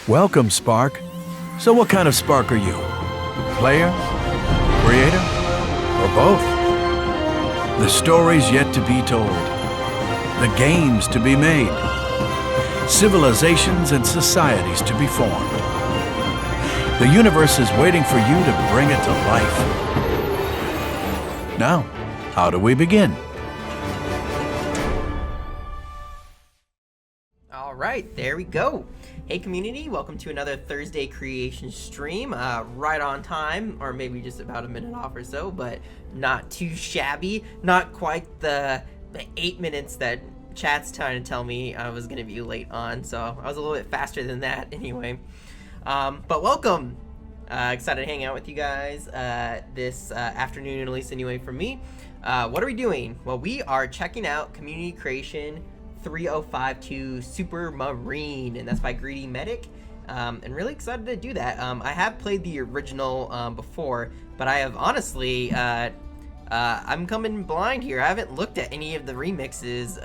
Welcome, Spark. So what kind of Spark are you? Player? Creator? Or both? The stories yet to be told. The games to be made. Civilizations and societies to be formed. The universe is waiting for you to bring it to life. Now, how do we begin? All right, there we go. Hey community, welcome to another Thursday creation stream. Right on time, or maybe just about a minute off or so, but not too shabby. Not quite the 8 minutes that chat's trying to tell me I was gonna be late on, so I was a little bit faster than that anyway. But welcome. Excited to hang out with you guys this afternoon, at least anyway for me. What are we doing? Well, we are checking out Community Creation 3052 Supermarine, and that's by Greedy Medic, and really excited to do that. I have played the original before, but I have honestly I'm coming blind here. I haven't looked at any of the remixes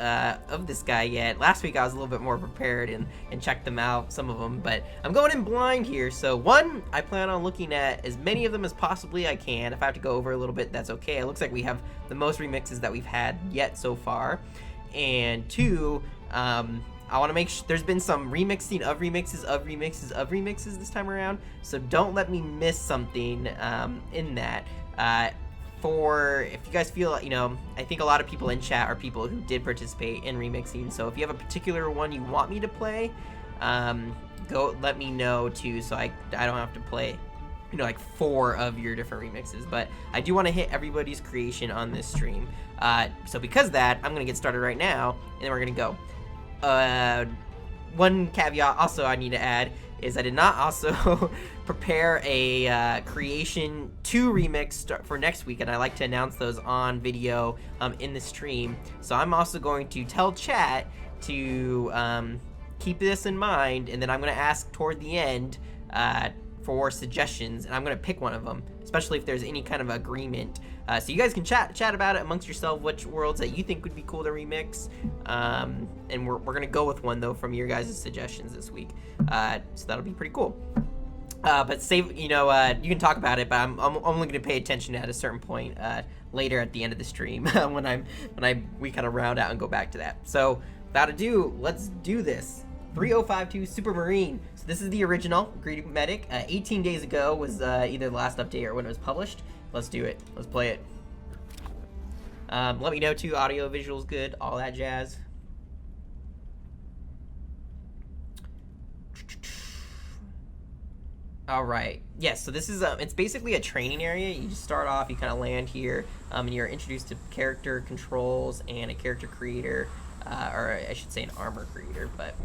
of this guy yet. Last week I was a little bit more prepared and checked them out, some of them, but I'm going in blind here. So one, I plan on looking at as many of them as possibly I can. If I have to go over a little bit, that's okay. It looks like we have the most remixes that we've had yet so far. And two, I want to make sure there's been some remixing of remixes this time around, so don't let me miss something in that. For if you guys feel, you know, I think a lot of people in chat are people who did participate in remixing, so if you have a particular one you want me to play, go let me know too, so I don't have to play, you know, like 4 of your different remixes. But I do want to hit everybody's creation on this stream. So because of that, I'm going to get started right now, and then we're going to go. One caveat also I need to add is I did not also prepare a Creation 2 remix for next week, and I like to announce those on video in the stream. So I'm also going to tell chat to keep this in mind, and then I'm going to ask toward the end for suggestions, and I'm going to pick one of them, especially if there's any kind of agreement. So you guys can chat about it amongst yourself, which worlds that you think would be cool to remix, and we're going to go with one, though, from your guys' suggestions this week, so that'll be pretty cool. But save, you know, you can talk about it, but I'm only going to pay attention at a certain point later at the end of the stream when we kind of round out and go back to that. So without ado, let's do this. 3052 Supermarine. So this is the original Greedy Medic. 18 days ago was either the last update or when it was published. Let's do it. Let's play it. Let me know too. Audio, visuals, good, all that jazz. All right. Yes. So this is it's basically a training area. You just start off. You kind of land here, and you're introduced to character controls and a character creator, or I should say an armor creator, but.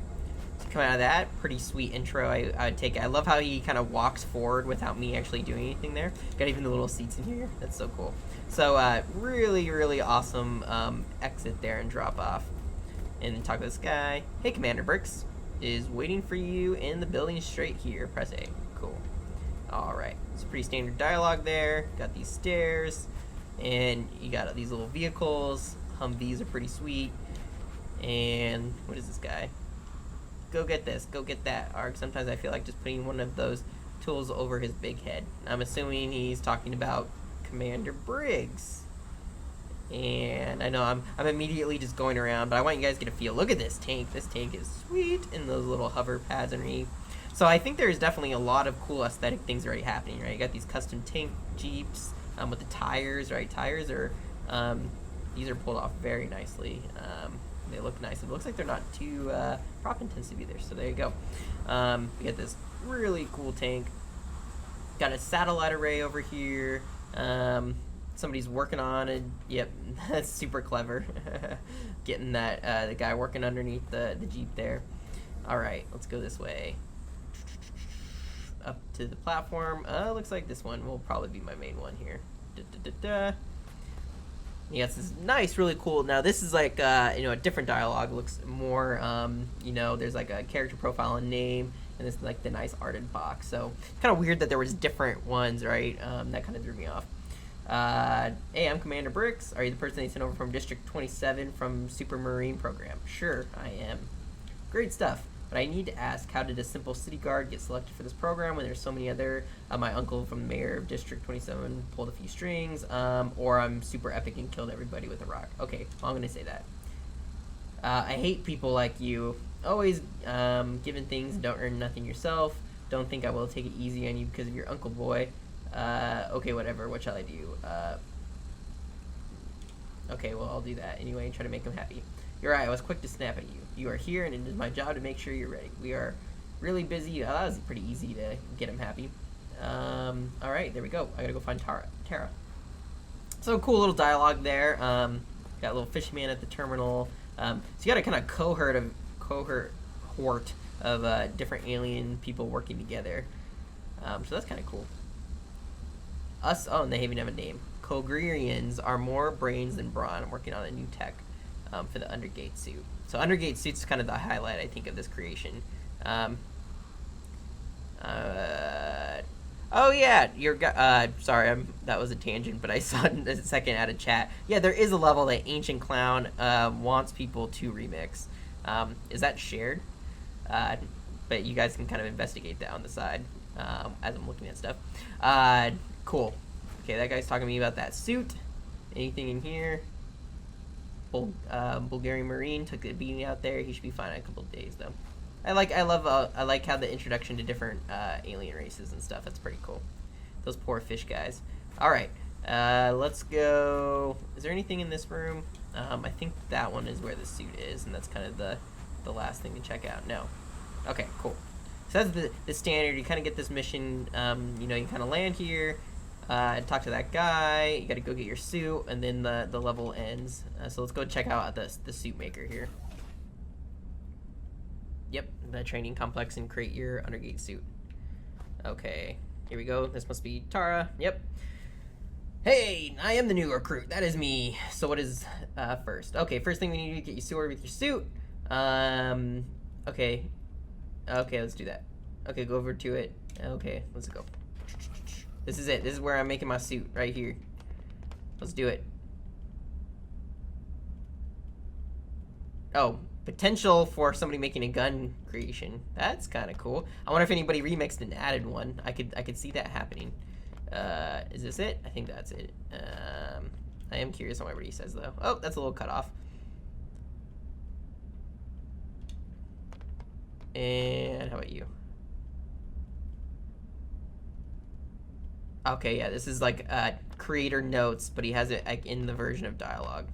Come out of that, pretty sweet intro. I would take it. I love how he kind of walks forward without me actually doing anything there. Got even the little seats in here. That's so cool. So really awesome exit there and drop off. And then talk to this guy. Hey, Commander Bricks is waiting for you in the building straight here. Press A. Cool. All right. It's pretty standard dialogue there. Got these stairs, and you got these little vehicles. Humvees are pretty sweet. And what is this guy? Go get this, go get that. Or sometimes I feel like just putting one of those tools over his big head. I'm assuming he's talking about Commander Briggs. And I know I'm immediately just going around, but I want you guys to get a feel. Look at this tank. This tank is sweet, and those little hover pads underneath. So I think there's definitely a lot of cool aesthetic things already happening, right? You got these custom tank jeeps with the tires, right? Tires are, these are pulled off very nicely. They look nice. It looks like they're not too prop intensive either, so there you go. We got this really cool tank. Got a satellite array over here. Somebody's working on it. Yep, that's super clever. Getting that the guy working underneath the Jeep there. All right, let's go this way. Up to the platform. Looks like this one will probably be my main one here. Yes, this is nice, really cool. Now this is like you know, a different dialogue. Looks more you know, there's like a character profile and name, and this is like the nice arted box. So kind of weird that there was different ones, right? That kind of threw me off. Hey, I'm Commander Bricks. Are you the person they sent over from District 27 from Supermarine program? Sure, I am. Great stuff. but I need to ask, how did a simple city guard get selected for this program when there's so many other? My uncle from the mayor of District 27 pulled a few strings, or I'm super epic and killed everybody with a rock. Okay, well, I'm gonna say that. I hate people like you, always giving things and don't earn nothing yourself. Don't think I will take it easy on you because of your uncle boy. Okay, whatever, what shall I do? Okay, well, I'll do that anyway and try to make him happy. You're right, I was quick to snap at you. You are here, and it is my job to make sure you're ready. We are really busy. That was pretty easy to get him happy. Alright, there we go. I gotta go find Tara. So, cool little dialogue there. Got a little fishman at the terminal. So, you got a kind of cohort of different alien people working together. So, that's kind of cool. Oh, and they even have a name. Kogrians are more brains than brawn. I'm working on a new tech for the Undergate suit. So Undergate suit's kind of the highlight, I think, of this creation. Oh yeah, sorry, that was a tangent, but I saw it in a second out of chat. Yeah, there is a level that Ancient Clown wants people to remix. Is that shared? But you guys can kind of investigate that on the side as I'm looking at stuff. Cool. Okay, that guy's talking to me about that suit. Anything in here? Bulgarian Marine took a beating out there. He should be fine in a couple of days, though. I like how the introduction to different alien races and stuff. That's pretty cool. Those poor fish guys. All right, let's go. Is there anything in this room? I think that one is where the suit is, and that's kind of the last thing to check out. No. Okay, cool. So that's the standard. You kind of get this mission. You know, you kind of land here. Talk to that guy. You got to go get your suit, and then the level ends. So let's go check out the suit maker here. Yep, the training complex and create your Undergate suit. Okay, here we go. This must be Tara. Yep. Hey, I am the new recruit. That is me. So what is first? Okay, first thing we need to do is get you sorted with your suit. Okay. Okay, let's do that. Okay, go over to it. Okay, let's go. This is it. This is where I'm making my suit, right here. Let's do it. Oh, potential for somebody making a gun creation. That's kind of cool. I wonder if anybody remixed and added one. I could see that happening. Is this it? I think that's it. I am curious on what he says, though. Oh, that's a little cut off. And how about you? Okay, yeah, this is like creator notes, but he has it like in the version of dialogue.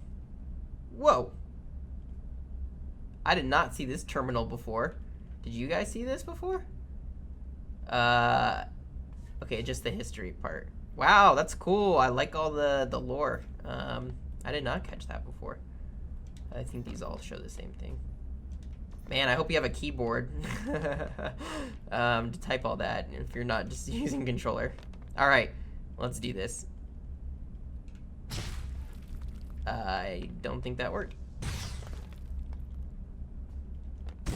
Whoa! I did not see this terminal before. Did you guys see this before? Okay, just the history part. Wow, that's cool. I like all the lore. I did not catch that before. I think these all show the same thing. Man, I hope you have a keyboard to type all that if you're not just using controller. All right, let's do this. I don't think that worked.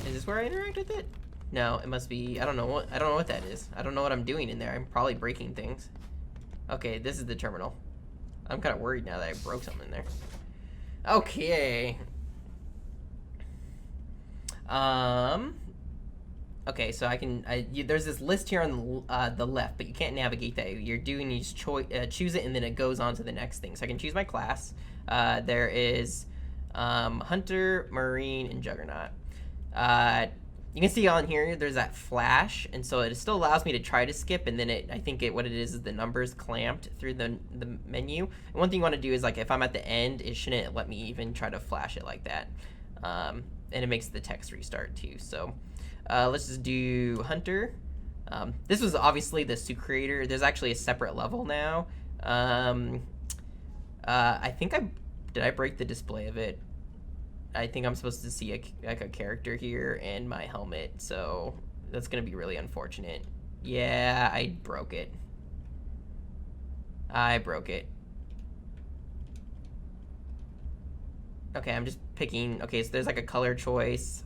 Is this where I interact with it? No, it must be. I don't know what that is. I don't know what I'm doing in there. I'm probably breaking things. Okay, this is the terminal. I'm kind of worried now that I broke something in there. Okay. Okay, so there's this list here on the left, but you can't navigate that. You're doing, you just choose it, and then it goes on to the next thing. So I can choose my class. There is Hunter, Marine, and Juggernaut. You can see on here, there's that flash, and so it still allows me to try to skip, and then I think what it is the numbers clamped through the menu. And one thing you want to do is, like, if I'm at the end, it shouldn't let me even try to flash it like that. And it makes the text restart too. So let's just do Hunter. This was obviously the suit creator. There's actually a separate level now. I think did I break the display of it? I think I'm supposed to see a character here and my helmet, so that's gonna be really unfortunate. Yeah, I broke it. Okay, I'm just picking. Okay, so there's like a color choice.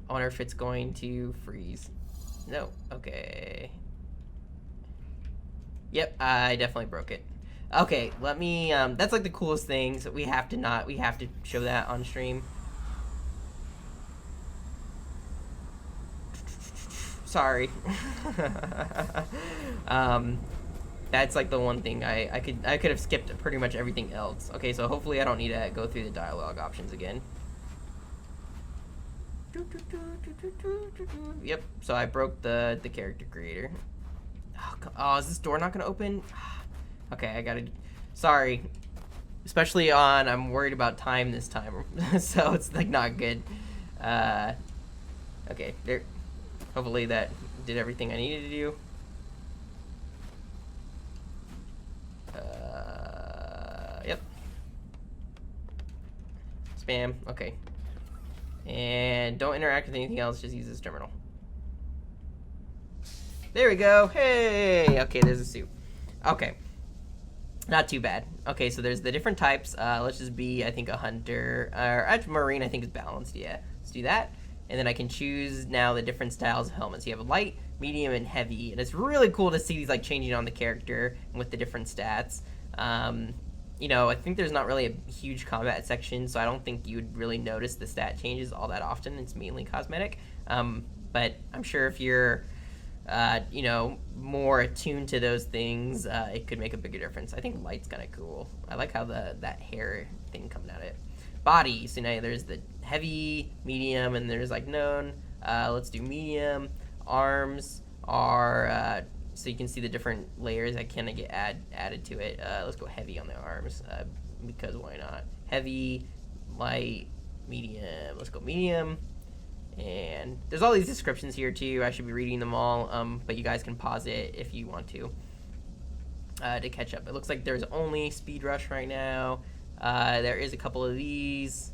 I wonder if it's going to freeze. No. Okay. Yep, I definitely broke it. Okay, let me. That's like the coolest thing. So we have to show that on stream. Sorry. That's like the one thing I could have skipped pretty much everything else. Okay, so hopefully I don't need to go through the dialogue options again. Yep, so I broke the character creator. Oh, is this door not gonna open? Okay, I gotta, sorry. Especially on, I'm worried about time this time, so it's like not good. Okay, there, hopefully that did everything I needed to do. Yep. Spam, okay. And don't interact with anything else, just use this terminal. There we go, hey! Okay, there's a suit. Okay. Not too bad. Okay, so there's the different types. Let's just be, I think, a hunter. Or marine, I think, is balanced, yeah. Let's do that. And then I can choose now the different styles of helmets. You have light, medium, and heavy. And it's really cool to see these like changing on the character with the different stats. You know, I think there's not really a huge combat section, so I don't think you would really notice the stat changes all that often. It's mainly cosmetic. But I'm sure if you're, you know, more attuned to those things, it could make a bigger difference. I think light's kind of cool. I like how that hair thing coming out of it. Body, so now there's the heavy, medium, and there's like known. Let's do medium. Arms are, so you can see the different layers that kind of get added to it. Let's go heavy on the arms, because why not? Heavy, light, medium. Let's go medium. And there's all these descriptions here too. I should be reading them all, but you guys can pause it if you want to catch up. It looks like there's only speed rush right now. There is a couple of these.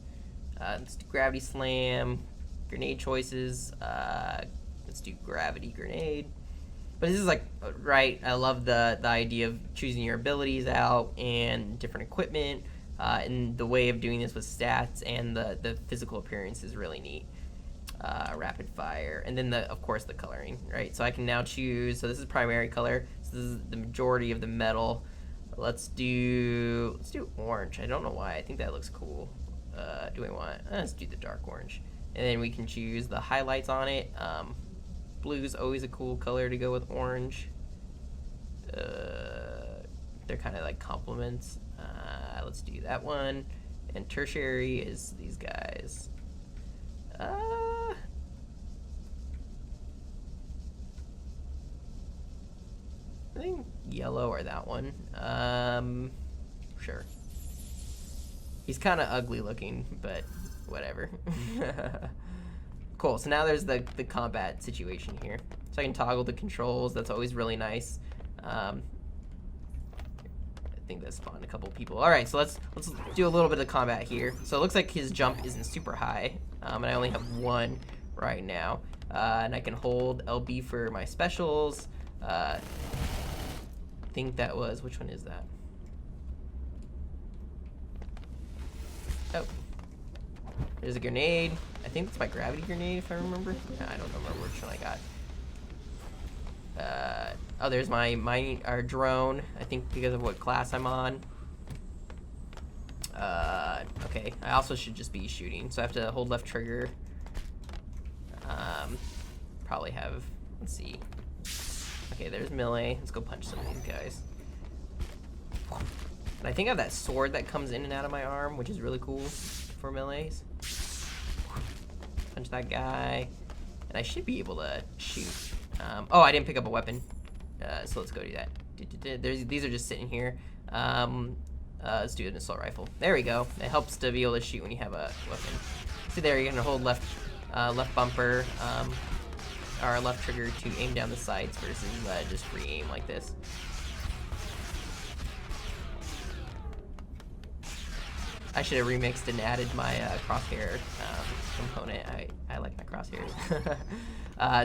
Let's do gravity slam, grenade choices. Let's do gravity grenade. But this is like, right, I love the idea of choosing your abilities out and different equipment. And the way of doing this with stats and the physical appearance is really neat. Rapid fire, and then of course the coloring, right? So I can now choose, so this is primary color, so this is the majority of the metal. Let's do orange. I don't know why, I think that looks cool. Do I want, let's do the dark orange. And then we can choose the highlights on it. Blue's always a cool color to go with orange. They're kind of like complements. Let's do that one. And tertiary is these guys. I think yellow or that one. Sure. He's kind of ugly looking, but whatever. Cool, so now there's the combat situation here. So I can toggle the controls, that's always really nice. I think that spawned a couple people. Alright, so let's do a little bit of combat here. So it looks like his jump isn't super high, and I only have one right now. And I can hold LB for my specials. I think that was, which one is that? Oh, there's a grenade. I think that's my gravity grenade, if I remember. I don't remember which one I got. Oh, there's our drone. I think because of what class I'm on. Okay, I also should just be shooting, so I have to hold left trigger. Probably have, let's see. Okay, there's melee. Let's go punch some of these guys. And I think I have that sword that comes in and out of my arm, which is really cool for melees. Punch that guy. And I should be able to shoot. Oh, I didn't pick up a weapon. So let's go do that. These are just sitting here. Let's do an assault rifle. There we go. It helps to be able to shoot when you have a weapon. See there, you're gonna hold left bumper, or left trigger to aim down the sights versus just free aim like this. I should have remixed and added my crosshair component. I like my crosshairs.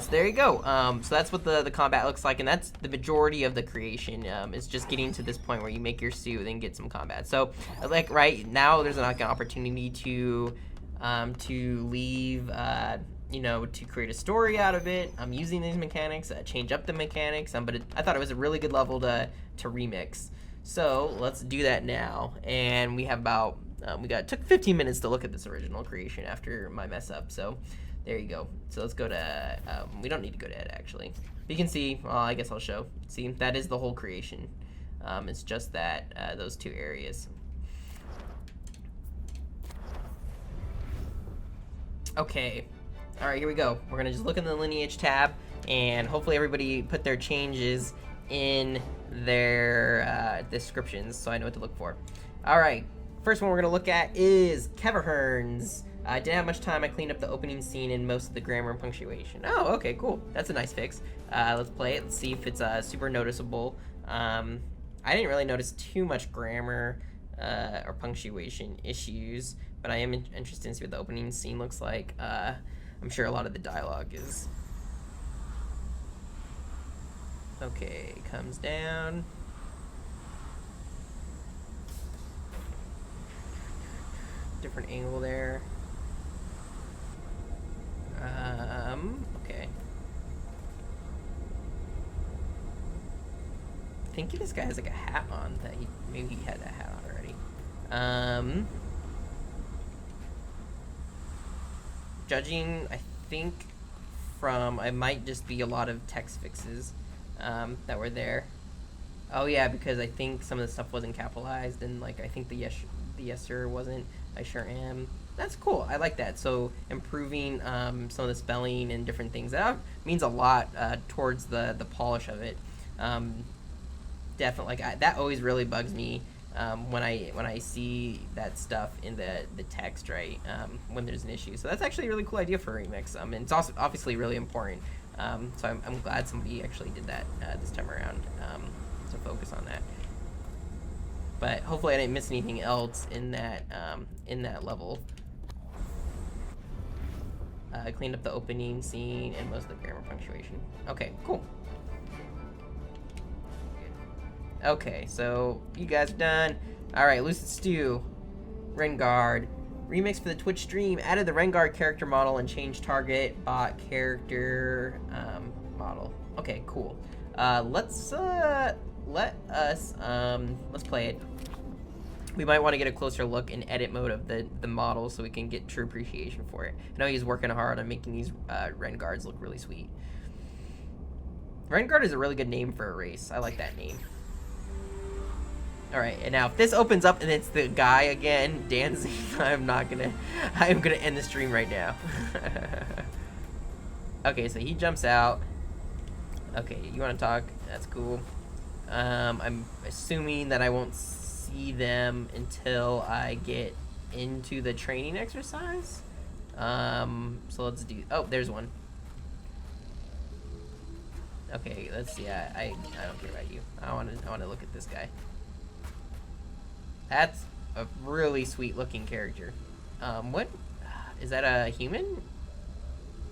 So there you go. So that's what the combat looks like, and that's the majority of the creation. Is just getting to this point where you make your suit and then get some combat. So like right now, there's like an opportunity to leave. You know, to create a story out of it. I'm using these mechanics, change up the mechanics. But I thought it was a really good level to remix. So let's do that now. And we have about, it took 15 minutes to look at this original creation after my mess up. So There you go. So let's go to, we don't need to go to Ed, actually. You can see, well, I guess I'll show. See, that is the whole creation. It's just that, those two areas. Okay. All right, here we go. We're gonna just look in the lineage tab, and hopefully everybody put their changes in their descriptions so I know what to look for. All right, first one we're gonna look at is Kerns. I didn't have much time. I cleaned up the opening scene and most of the grammar and punctuation. Oh, okay, cool. That's a nice fix. Let's play it. Let's see if it's super noticeable. I didn't really notice too much grammar or punctuation issues, but I am interested to see what the opening scene looks like. I'm sure a lot of the dialogue is. Okay, comes down. Different angle there. Okay. I think this guy has like a hat on that maybe he had that hat on already. Judging, I think from, it might just be a lot of text fixes that were there. Oh yeah, because I think some of the stuff wasn't capitalized, and like I think the yes sir wasn't. I sure am. That's cool. I like that. So improving some of the spelling and different things, that means a lot towards the polish of it. Definitely, like that always really bugs me when I see that stuff in the text, right? When there's an issue. So that's actually a really cool idea for a remix. And it's also obviously really important. So I'm glad somebody actually did that this time around to focus on that. But hopefully I didn't miss anything else in that level. I cleaned up the opening scene and most of the grammar punctuation. Okay, cool. Okay, so you guys are done. Alright, Lucid Stew, Renguard. Remix for the Twitch stream. Added the Renguard character model and changed target bot character model. Okay, cool. Let's play it. We might want to get a closer look in edit mode of the model so we can get true appreciation for it. I know he's working hard on making these Renguards look really sweet. Renguard is a really good name for a race. I like that name. Alright, and now if this opens up and it's the guy again dancing, I am gonna end the stream right now. Okay, so he jumps out. Okay, you wanna talk? That's cool. I'm assuming that I won't see them until I get into the training exercise. So let's do, oh, there's one. Okay, let's see. I don't care about you. I want to look at this guy. That's a really sweet looking character. What is that, a human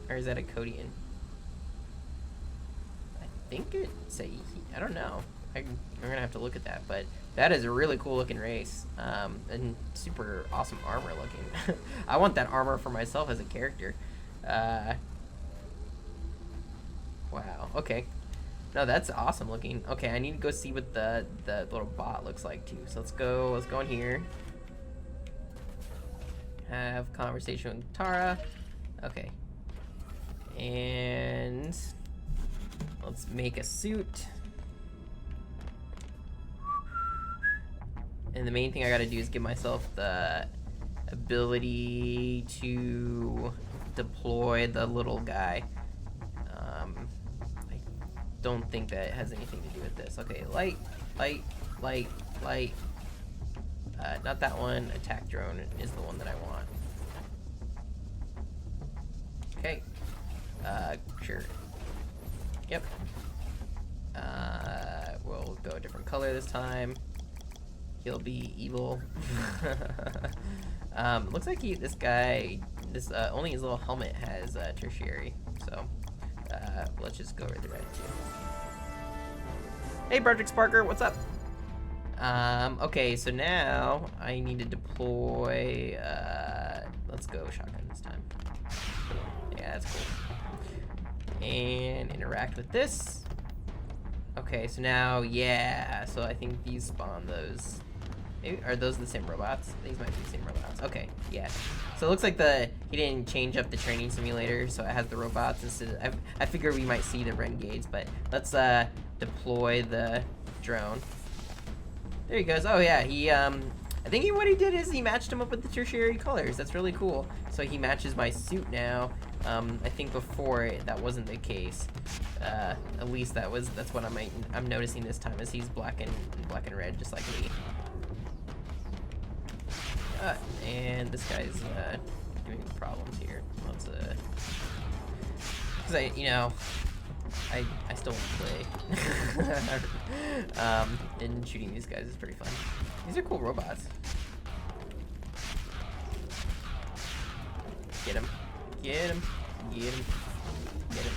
or is that a Codian? I think it's a, I don't know. I'm gonna have to look at that, but that is a really cool looking race, and super awesome armor looking. I want that armor for myself as a character. Wow. Okay. No, that's awesome looking. Okay, I need to go see what the little bot looks like too. So let's go in here. Have conversation with Tara. Okay. And let's make a suit. And the main thing I gotta do is give myself the ability to deploy the little guy. I don't think that has anything to do with this. Okay, light. Not that one. Attack drone is the one that I want. Okay. Sure. Yep. We'll go a different color this time. He'll be evil. Looks like this guy, only his little helmet has tertiary. So let's just go right to red too. Hey, Project Sparker, what's up? Okay, so now I need to deploy. Let's go shotgun this time. Yeah, that's cool. And interact with this. Okay, so now, yeah. So I think these spawn those. Maybe, are those the same robots? These might be the same robots. Okay, yeah. So it looks like he didn't change up the training simulator, so it has the robots instead of, I figure we might see the renegades, but let's deploy the drone. There he goes. Oh yeah, I think what he did is he matched him up with the tertiary colors. That's really cool. So he matches my suit now. I think before that wasn't the case. At least that's what I'm noticing this time, is he's black and red, just like me. And this guy's giving me problems here. Let's because I still want to play. And shooting these guys is pretty fun. These are cool robots. Get him. Get him. Get him. Get him.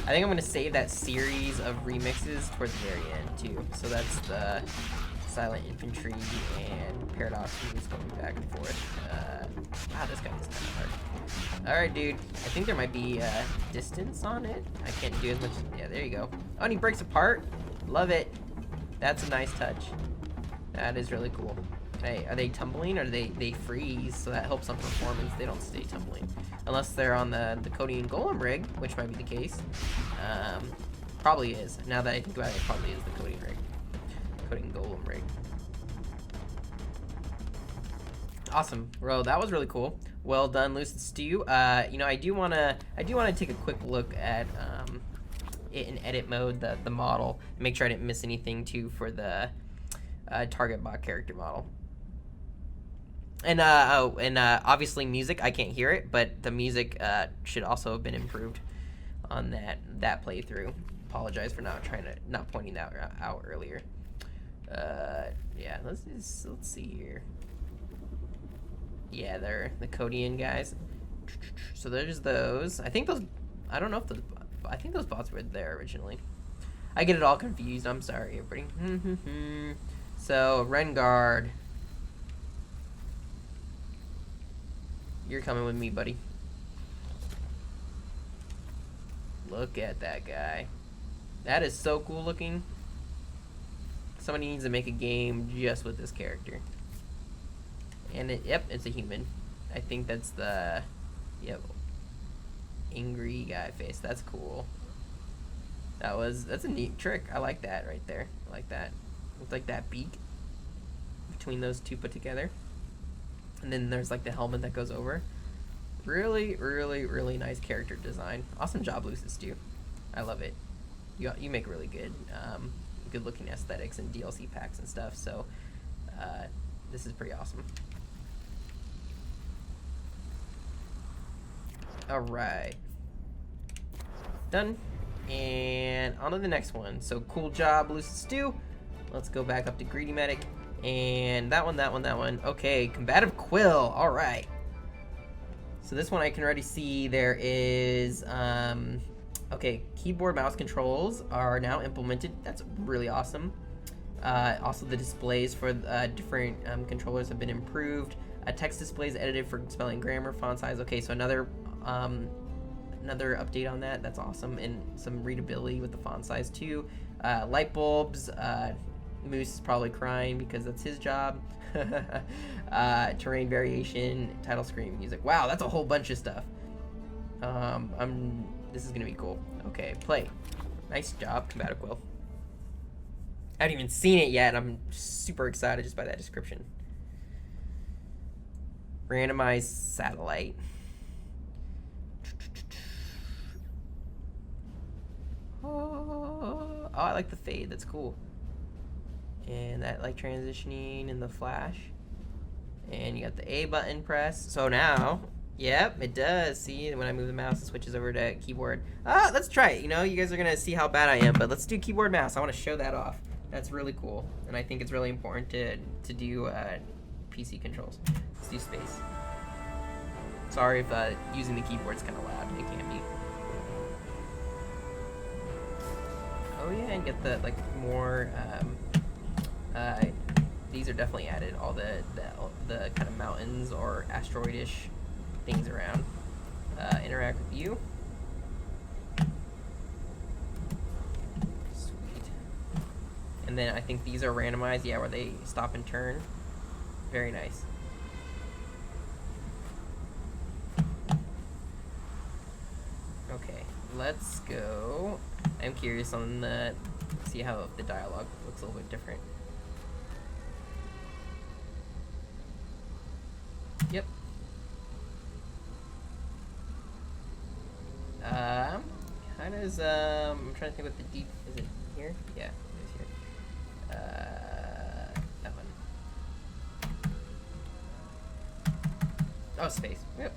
I think I'm going to save that series of remixes towards the very end, too. So that's the Silent Infantry and Paradox moves going back and forth. Wow, this guy is kind of hard. Alright, dude. I think there might be distance on it. I can't do as much. Yeah, there you go. Oh, and he breaks apart. Love it. That's a nice touch. That is really cool. Hey, are they tumbling or they freeze? So that helps on performance. They don't stay tumbling. Unless they're on the Cody Golem rig, which might be the case. Probably is. Now that I think about it, it probably is the Cody rig. Cody Golem rig. Awesome, bro. That was really cool. Well done, Lucid Stew. I do wanna take a quick look at it in edit mode, the model, and make sure I didn't miss anything too for the target bot character model. And obviously music, I can't hear it, but the music should also have been improved on that playthrough. Apologize for not pointing that out earlier. Yeah, let's see here. Yeah, they're the Codian guys. So there's those. I think those bots were there originally. I get it all confused. I'm sorry, everybody. So Renguard, you're coming with me, buddy. Look at that guy. That is so cool looking. Somebody needs to make a game just with this character. And yep, it's a human. I think that's the, angry guy face. That's cool. That's a neat trick. I like that right there. I like that. With like that beak between those two put together. And then there's like the helmet that goes over. Really, really, really nice character design. Awesome job, Lucid Stew. I love it. You make really good looking aesthetics and DLC packs and stuff, so this is pretty awesome. Alright. Done. And on to the next one. So cool job, Lucid Stew. Let's go back up to Greedy Medic. And that one. Okay, Combative Quill. Alright. So this one I can already see there is okay, keyboard mouse controls are now implemented. That's really awesome. Also the displays for different controllers have been improved. Text displays edited for spelling, grammar, font size. Okay, so another update on that. That's awesome. And some readability with the font size too. Light bulbs. Moose is probably crying because that's his job. Terrain variation, title screen, music. Wow, that's a whole bunch of stuff. This is gonna be cool. Okay, play. Nice job, Combative Quill. I haven't even seen it yet, and I'm super excited just by that description. Randomized satellite. Oh, I like the fade. That's cool. And that like transitioning in the flash. And you got the A button press. So now, yep, it does. See, when I move the mouse, it switches over to keyboard. Let's try it. You know, you guys are gonna see how bad I am, but let's do keyboard mouse. I want to show that off. That's really cool, and I think it's really important to do PC controls. Let's do space. Sorry if using the keyboard's kind of loud. It can be. Oh yeah, and get the like more. These are definitely added. All the kind of mountains or asteroidish things around. Interact with you. And then I think these are randomized, yeah, where they stop and turn. Very nice. Okay, let's go. I'm curious on the, see how the dialogue looks a little bit different. Yep. Kind of is, I'm trying to think what the deep, is it here? Yeah, it is here. That one. Oh, space. Yep.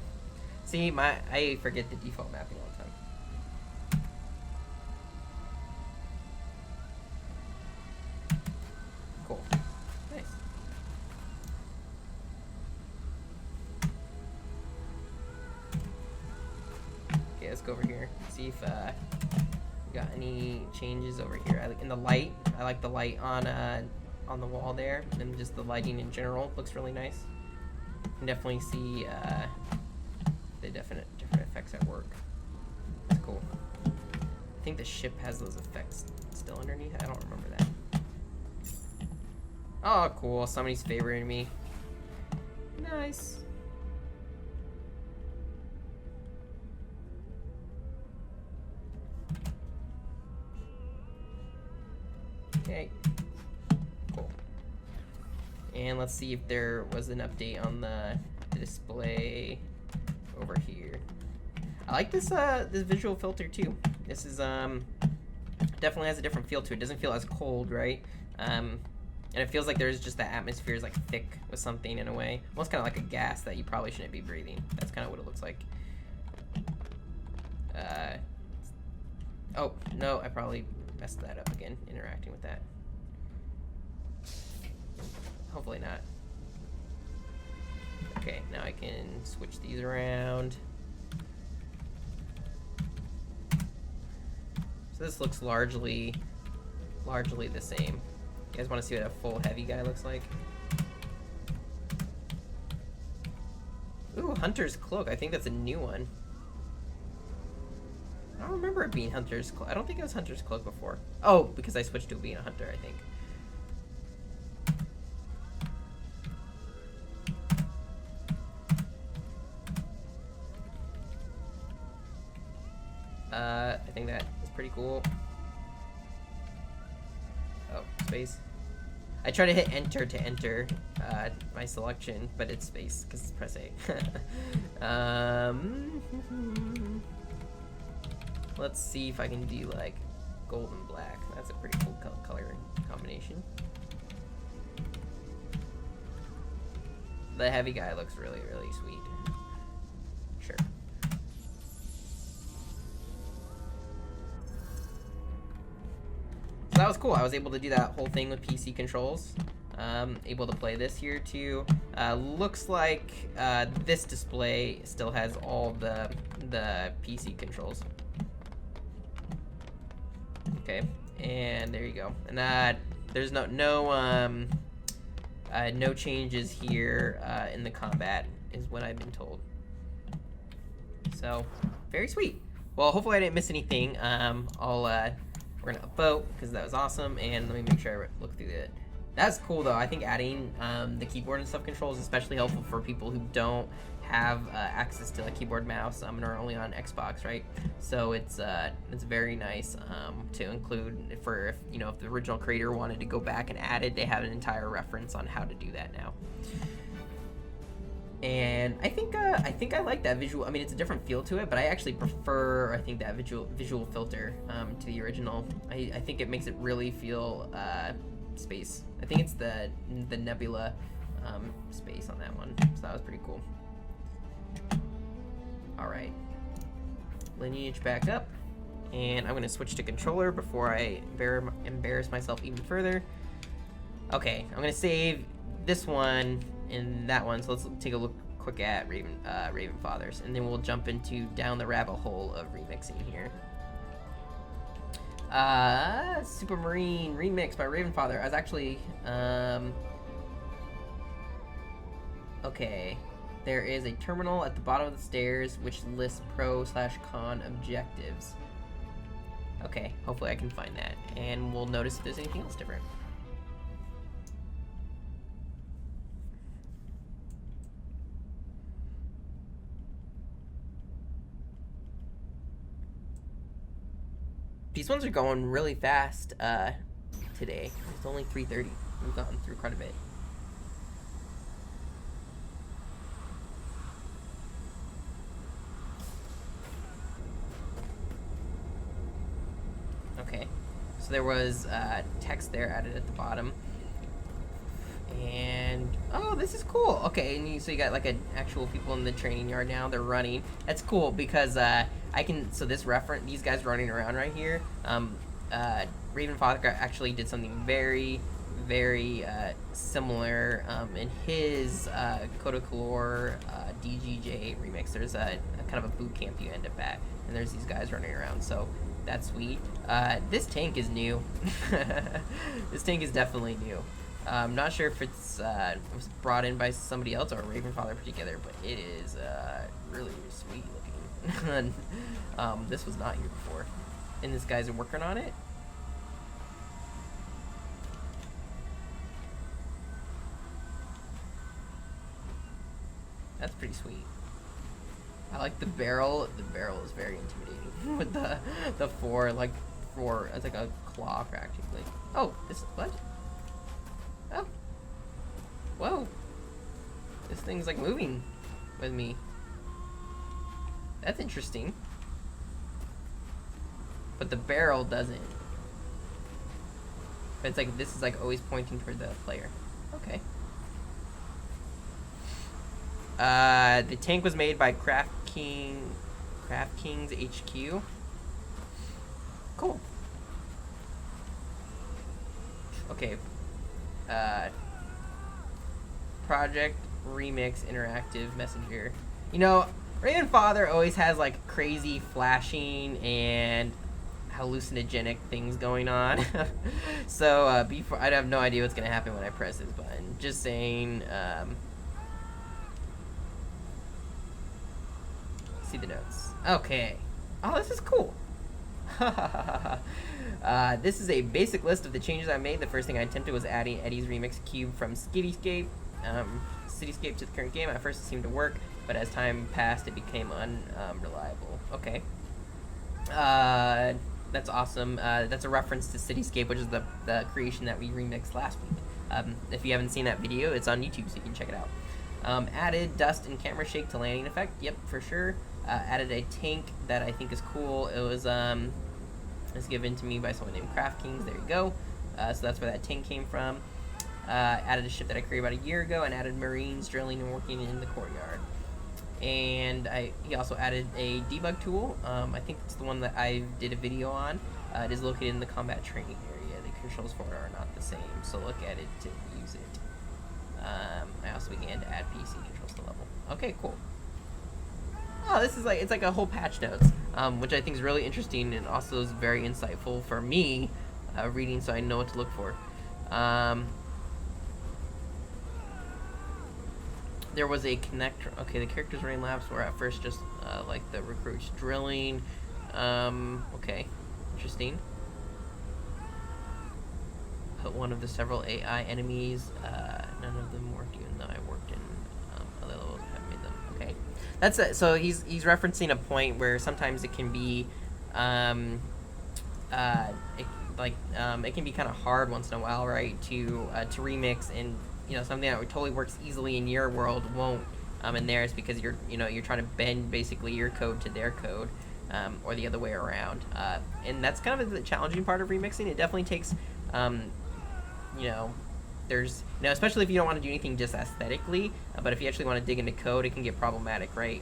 See, I forget the default mapping all the time. Cool. Nice. Okay, let's go over here. See if we got any changes over here. I like in the light. I like the light on the wall there, and just the lighting in general looks really nice. You can definitely see the different effects at work. That's cool. I think the ship has those effects still underneath. I don't remember that. Oh, cool. Somebody's favoring me. Nice. Okay. Cool. And let's see if there was an update on the display over here. I like this this visual filter too. This is definitely has a different feel to it. It doesn't feel as cold, right? And it feels like there's just the atmosphere is like thick with something in a way. Almost kind of like a gas that you probably shouldn't be breathing. That's kind of what it looks like. Oh, no, I probably messed that up again, interacting with that. Hopefully not. Okay, now I can switch these around. So this looks largely the same. You guys want to see what a full heavy guy looks like? Ooh, Hunter's Cloak. I think that's a new one. I don't remember it being Hunter's Cloak. I don't think it was Hunter's Cloak before. Oh, because I switched to being a hunter, I think. I think that is pretty cool. Oh, space. I try to hit enter to enter my selection, but it's space because it's press A. Let's see if I can do like gold and black. That's a pretty cool color combination. The heavy guy looks really, really sweet. Sure. So that was cool. I was able to do that whole thing with PC controls. Able to play this here too. Looks like this display still has all the PC controls. Okay, and there you go. And there's no changes here in the combat, is what I've been told. So very sweet. Well, hopefully I didn't miss anything. We're gonna upvote because that was awesome, and let me make sure I look through it. That's cool though. I think adding the keyboard and stuff controls is especially helpful for people who don't have access to a keyboard mouse and are only on Xbox, right? So it's very nice to include for if the original creator wanted to go back and add it, they have an entire reference on how to do that now. And I think I like that visual. I mean, it's a different feel to it, but I actually prefer that visual filter to the original. I think it makes it really feel space. I think it's the nebula space on that one. So that was pretty cool. All right, lineage back up, and I'm gonna switch to controller before I embarrass myself even further. Okay, I'm gonna save this one and that one. So let's take a quick at Raven Fathers, and then we'll jump into down the rabbit hole of remixing here. Supermarine remix by Ravenfather. I was actually okay. There is a terminal at the bottom of the stairs which lists pro/con objectives. Okay, hopefully I can find that, and we'll notice if there's anything else different. These ones are going really fast today. It's only 3:30. We've gotten through quite a bit. Okay, so there was text there added at the bottom. And oh, this is cool. Okay, and so you got like actual people in the training yard now. They're running. That's cool because I can. So this reference, these guys running around right here. Ravenfather actually did something very, very similar in his Code of Calor DGJ remix. There's a kind of a boot camp you end up at, and there's these guys running around. So that's sweet. This tank is new. This tank is definitely new. I'm not sure if it's was brought in by somebody else or Ravenfather put together, but it is really sweet looking. This was not here before, and this guy's working on it. That's pretty sweet. I like the barrel. The barrel is very intimidating with the four. It's like a claw practically. Oh, this what? Oh. Whoa. This thing's like moving with me. That's interesting. But the barrel doesn't. But it's like this is like always pointing toward the player. Okay. The tank was made by Craft Kings HQ. Cool. Okay. Project Remix Interactive Messenger. You know, Ravenfather always has like crazy flashing and hallucinogenic things going on. So before I'd have no idea what's gonna happen when I press this button. Just saying. See the notes. Okay. Oh, this is cool. This is a basic list of the changes I made. The first thing I attempted was adding Eddie's remix cube from Cityscape to the current game. At first it seemed to work, but as time passed it became unreliable. Okay. That's awesome. That's a reference to Cityscape, which is the creation that we remixed last week. If you haven't seen that video, it's on YouTube, so you can check it out. Added dust and camera shake to landing effect. Yep, for sure. Added a tank that I think is cool. It was given to me by someone named Craft Kings. There you go. So that's where that tank came from. Added a ship that I created about a year ago, and added Marines drilling and working in the courtyard. And he also added a debug tool. I think it's the one that I did a video on. It is located in the combat training area. The controls for it are not the same, so look at it to use it. I also began to add PC controls to the level. Okay, cool. Oh, this is it's like a whole patch notes, which I think is really interesting and also is very insightful for me reading, so I know what to look for. There was a connector. Okay, the characters running laps were at first just like the recruits drilling. Okay, interesting. Put one of the several AI enemies. None of them worked, even though I worked in other levels. Have made them. Okay, that's it. So he's referencing a point where sometimes it can be, it can be kind of hard once in a while, right? To remix, and something that totally works easily in your world won't in theirs, because you're trying to bend basically your code to their code, or the other way around. And that's kind of the challenging part of remixing. It definitely takes there's especially if you don't want to do anything just aesthetically, but if you actually want to dig into code, it can get problematic, right?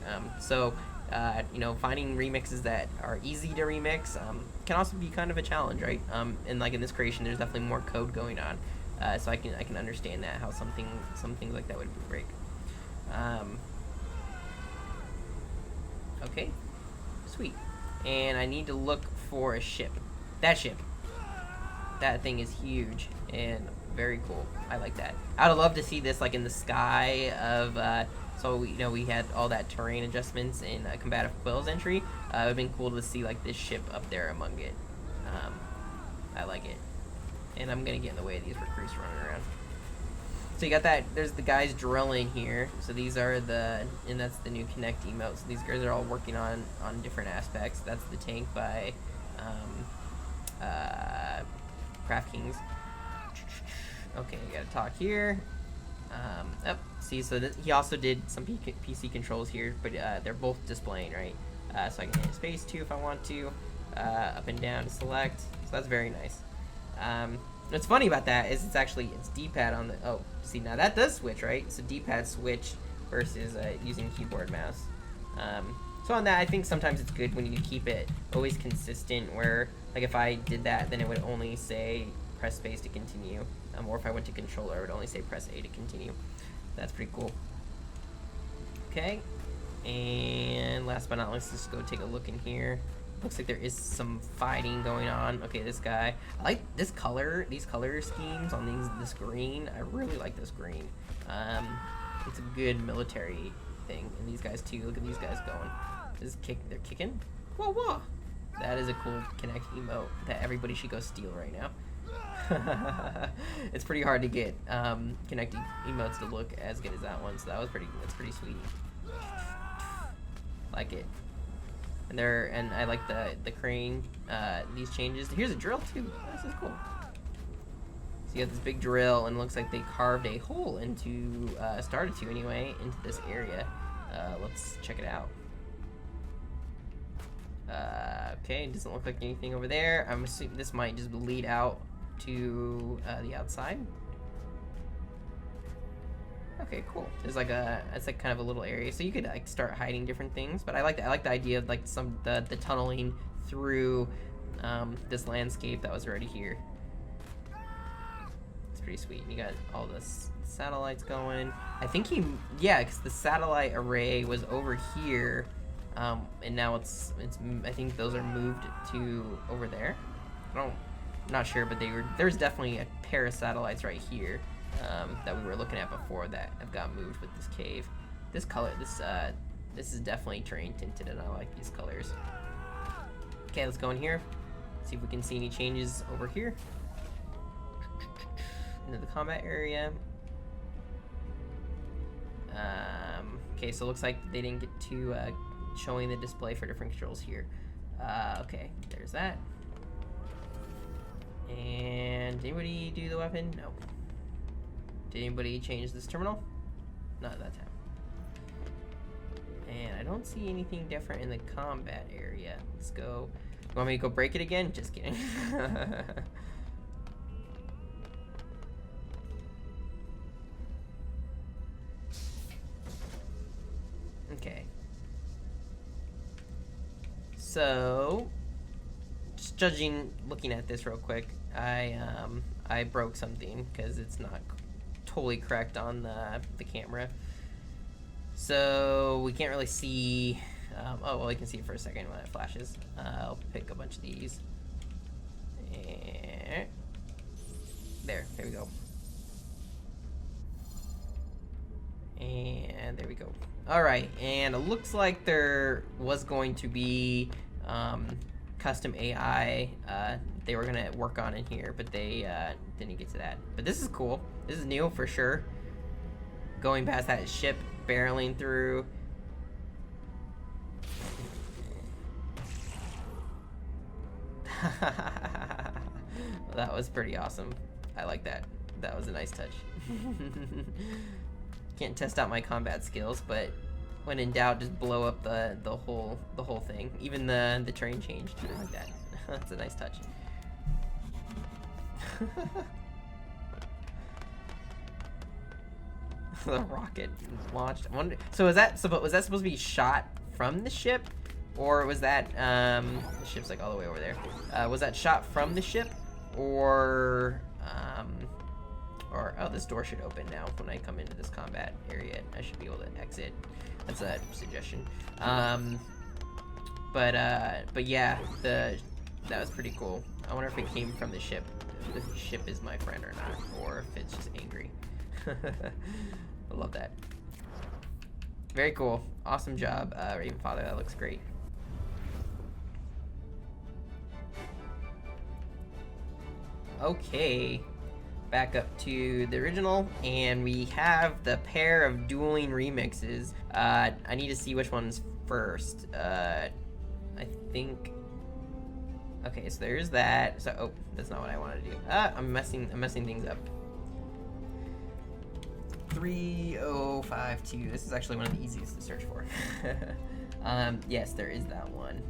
Finding remixes that are easy to remix can also be kind of a challenge, right? And like in this creation, there's definitely more code going on, so I can understand that, how some things like that would break. Okay, sweet. And I need to look for a ship. That ship. That thing is huge and very cool. I like that. I'd love to see this like in the sky of so we had all that terrain adjustments in Combative Quill's entry. It would have been cool to see like this ship up there among it. I like it. And I'm gonna get in the way of these recruits running around. So you got that, there's the guys drilling here. So these are and that's the new Connect emote. So these guys are all working on different aspects. That's the tank by Craft Kings. Okay, you gotta talk here. See, so he also did some PC controls here, but they're both displaying, right? So I can hit space 2 if I want to, up and down to select. So that's very nice. What's funny about that is it's D-pad on the, oh, see, now that does switch, right? So D-pad switch versus using keyboard mouse. So on that, I think sometimes it's good when you keep it always consistent, where, like, if I did that, then it would only say press space to continue. Or if I went to controller, it would only say press A to continue. That's pretty cool. Okay, and last but not least, let's go take a look in here. Looks like there is some fighting going on. Okay, this guy. I like this color, these color schemes on this green. I really like this green. It's a good military thing. And these guys too. Look at these guys going. They're kicking. Whoa, whoa. That is a cool Connect emote that everybody should go steal right now. It's pretty hard to get Connect emotes to look as good as that one, so that's pretty sweet. Like it. And I like the crane, these changes. Here's a drill too. This is cool. So you have this big drill, and it looks like they carved a hole into, started to anyway, into this area. Let's check it out. Okay, it doesn't look like anything over there. I'm assuming this might just lead out to the outside. Okay, cool. There's like it's like kind of a little area, so you could like start hiding different things. But I like the idea of like the tunneling through this landscape that was already here. It's pretty sweet. You got all this satellites going. I think because the satellite array was over here, and now it's I think those are moved to over there. I'm not sure, but there's definitely a pair of satellites right here. That we were looking at before that have got moved with this cave. This color, this is definitely terrain tinted, and I like these colors. Okay, let's go in here. See if we can see any changes over here. Into the combat area. Okay, so it looks like they didn't get to showing the display for different controls here. Okay, there's that. And did anybody do the weapon? No. Did anybody change this terminal? Not that time. And I don't see anything different in the combat area. Let's go. You want me to go break it again? Just kidding. Okay. So, just looking at this real quick, I broke something because it's not totally correct on the camera, so we can't really see. Oh well, we can see it for a second when it flashes. I'll pick a bunch of these, and there we go, and there we go. All right, and it looks like there was going to be custom AI they were gonna work on in here, but they didn't get to that. But this is cool. This is new for sure. Going past that ship, barreling through. That was pretty awesome. I like that. That was a nice touch. Can't test out my combat skills, but when in doubt, just blow up the whole thing. Even the terrain changed. I like that. That's a nice touch. The rocket launched. I wonder. So was that supposed to be shot from the ship, or was that the ship's like all the way over there? Was that shot from the ship, or oh, this door should open now when I come into this combat area. I should be able to exit. That's a suggestion. But yeah, that was pretty cool. I wonder if it came from the ship. If the ship is my friend or not, or if it's just angry. I love that. Very cool. Awesome job, Raven Father. That looks great. Okay, back up to the original, and we have the pair of dueling remixes. I need to see which one's first. I think Okay, so there's that. So, oh, that's not what I wanted to do. I'm messing things up. 3052. This is actually one of the easiest to search for. Yes, there is that one.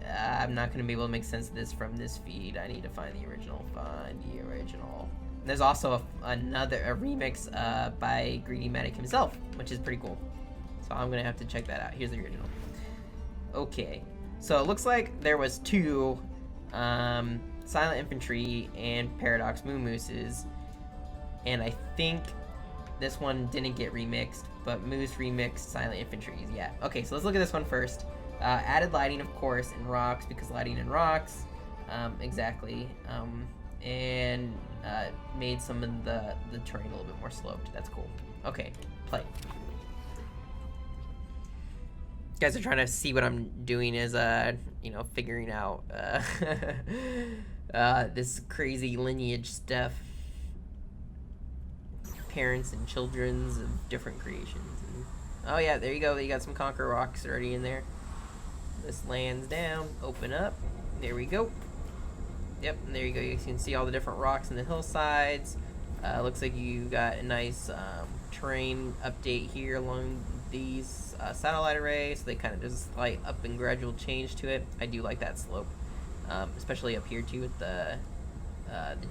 I'm not going to be able to make sense of this from this feed. I need to find the original. There's also a remix by Greedy Matic himself, which is pretty cool. So I'm going to have to check that out. Here's the original. Okay, so it looks like there was two Silent Infantry and Paradox Moon Mooses, and I think this one didn't get remixed, but Moose remixed Silent Infantries. Yeah. Okay, so let's look at this one first. Added lighting, of course, and rocks, because lighting and rocks. Exactly. And made some of the terrain a little bit more sloped. That's cool. Okay, play. You guys are trying to see what I'm doing is, figuring out this crazy lineage stuff. Parents and children's of different creations. And, oh yeah, there you go. You got some Conquer rocks already in there. This lands down, open up. There we go. Yep, and there you go. You can see all the different rocks in the hillsides. Looks like you got a nice terrain update here along these satellite arrays. So they kind of just a slight up and gradual change to it. I do like that slope, especially up here too with the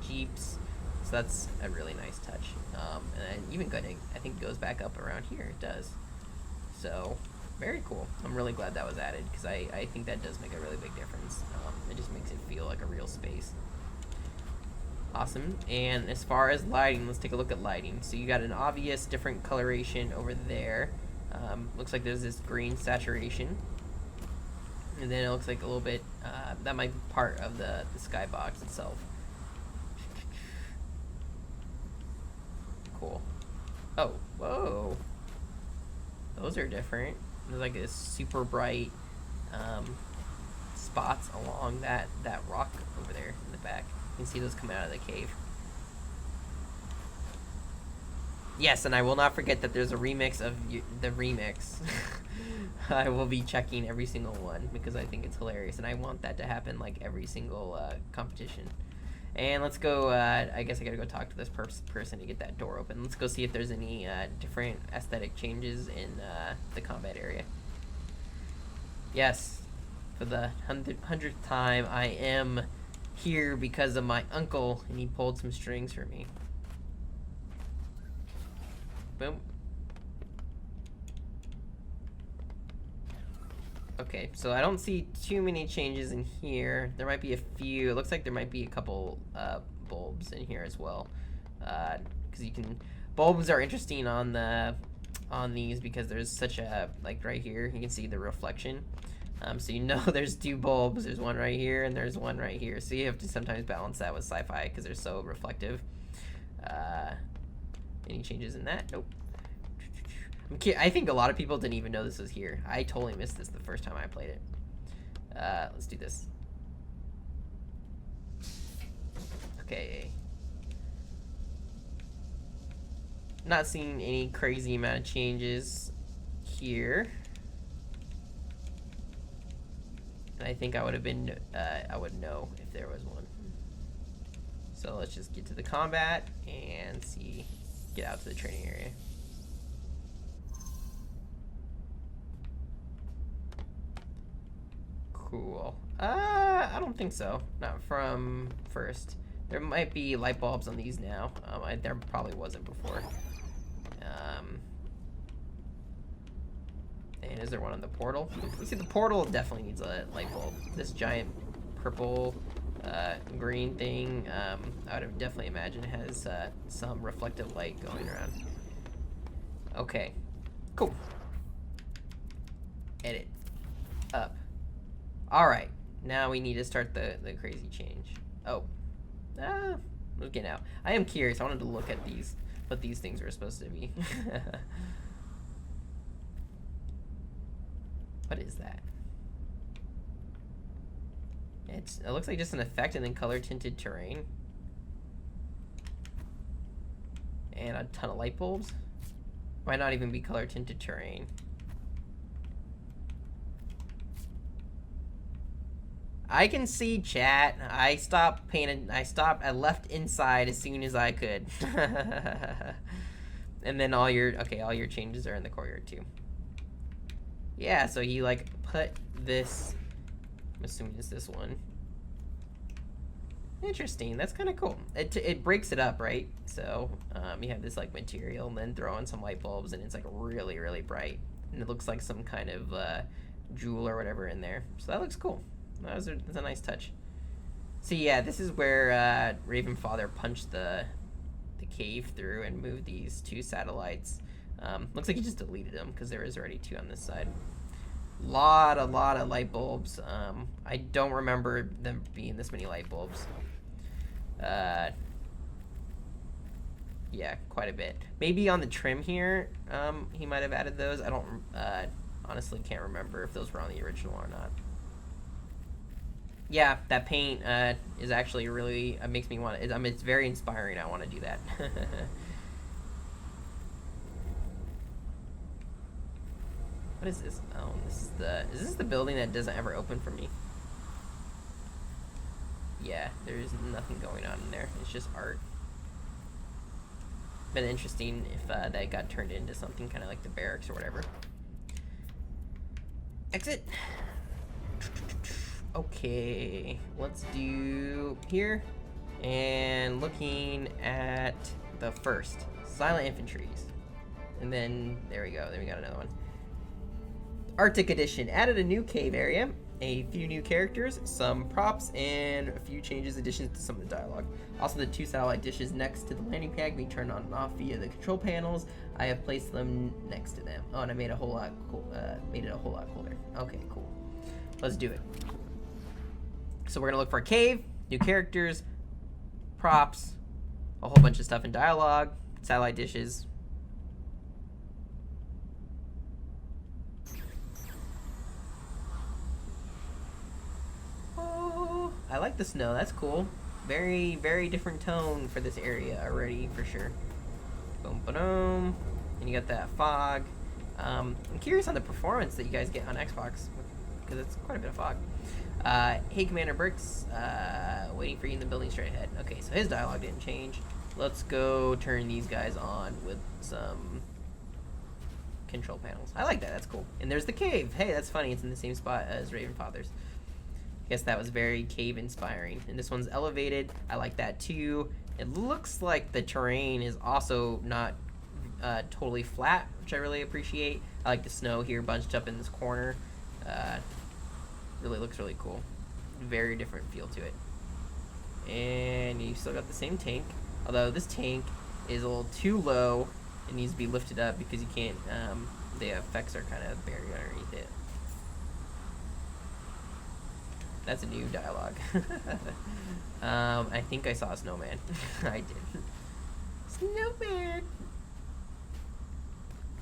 jeeps. So that's a really nice touch. And even Gooding, I think, goes back up around here. It does. So very cool. I'm really glad that was added, because I think that does make a really big difference. It just makes it feel like a real space. Awesome. And as far as lighting, let's take a look at lighting. So you got an obvious different coloration over there. Looks like there's this green saturation. And then it looks like a little bit, that might be part of the skybox itself. Cool. Oh, whoa. Those are different. There's like this super bright spots along that rock over there in the back. You can see those coming out of the cave. Yes, and I will not forget that there's a remix of the remix. I will be checking every single one because I think it's hilarious, and I want that to happen like every single competition. And let's go, I guess I gotta go talk to this person to get that door open. Let's go see if there's any different aesthetic changes in the combat area. Yes, for the 100th time, I am here because of my uncle, and he pulled some strings for me. Boom. Okay, so I don't see too many changes in here. There might be a few. It looks like there might be a couple bulbs in here as well. Because you can... Bulbs are interesting on these because there's such a... Like right here, you can see the reflection. So you know there's two bulbs. There's one right here and there's one right here. So you have to sometimes balance that with sci-fi because they're so reflective. Any changes in that? Nope. I think a lot of people didn't even know this was here. I totally missed this the first time I played it. Let's do this. Okay. Not seeing any crazy amount of changes here. And I think I would have been, I would know if there was one. So let's just get to the combat and get out to the training area. Cool. I don't think so. Not from first. There might be light bulbs on these now. There probably wasn't before. And is there one on the portal? You see, the portal definitely needs a light bulb. This giant purple, green thing, I would definitely imagine has some reflective light going around. Okay. Cool. Edit. Up. Alright, now we need to start the crazy change. Oh. We're getting out. I am curious. I wanted to look at what these things are supposed to be. What is that? It looks like just an effect and then color tinted terrain. And a ton of light bulbs. Might not even be color tinted terrain. I can see chat. I stopped painting. I left inside as soon as I could. And then all your changes are in the courtyard too. Yeah, so you like put this. I'm assuming it's this one. Interesting. That's kind of cool. It breaks it up, right? So you have this like material, and then throw in some light bulbs, and it's like really, really bright, and it looks like some kind of jewel or whatever in there. So that looks cool. That's a nice touch. So yeah, this is where Ravenfather punched the cave through and moved these 2 satellites. Looks like he just deleted them because there is already 2 on this side. A lot of light bulbs. I don't remember them being this many light bulbs. Yeah, quite a bit. Maybe on the trim here, he might have added those. I don't honestly can't remember if those were on the original or not. Yeah, that paint is actually really makes me want. I mean, it's very inspiring. I want to do that. What is this? Oh, is this the building that doesn't ever open for me? Yeah, there's nothing going on in there. It's just art. Been interesting if that got turned into something kind of like the barracks or whatever. Exit. Okay, let's do here. And looking at the first silent infantries. And then there we go. Then we got another one. Arctic Edition added a new cave area, a few new characters, some props, and a few changes, additions to some of the dialogue. Also, the 2 satellite dishes next to the landing pad can be turned on and off via the control panels. I have placed them next to them. Oh, and I made it a whole lot cooler. Okay, cool. Let's do it. So we're gonna look for a cave, new characters, props, a whole bunch of stuff in dialogue, satellite dishes. I like the snow. That's cool. Very, very different tone for this area already, for sure. Boom, boom. And you got that fog. I'm curious on the performance that you guys get on Xbox, because it's quite a bit of fog. Hey, Commander Bricks. Waiting for you in the building straight ahead. Okay, so his dialogue didn't change. Let's go turn these guys on with some control panels. I like that. That's cool. And there's the cave. Hey, that's funny. It's in the same spot as Ravenfather's. I guess that was very cave inspiring. And this one's elevated. I like that too. It looks like the terrain is also not totally flat, which I really appreciate. I like the snow here bunched up in this corner. Really looks really cool. Very different feel to it. And you still got the same tank, although this tank is a little too low. It needs to be lifted up because you can't, the effects are kind of buried underneath it. That's a new dialogue. I think I saw a snowman. I did. Snowman!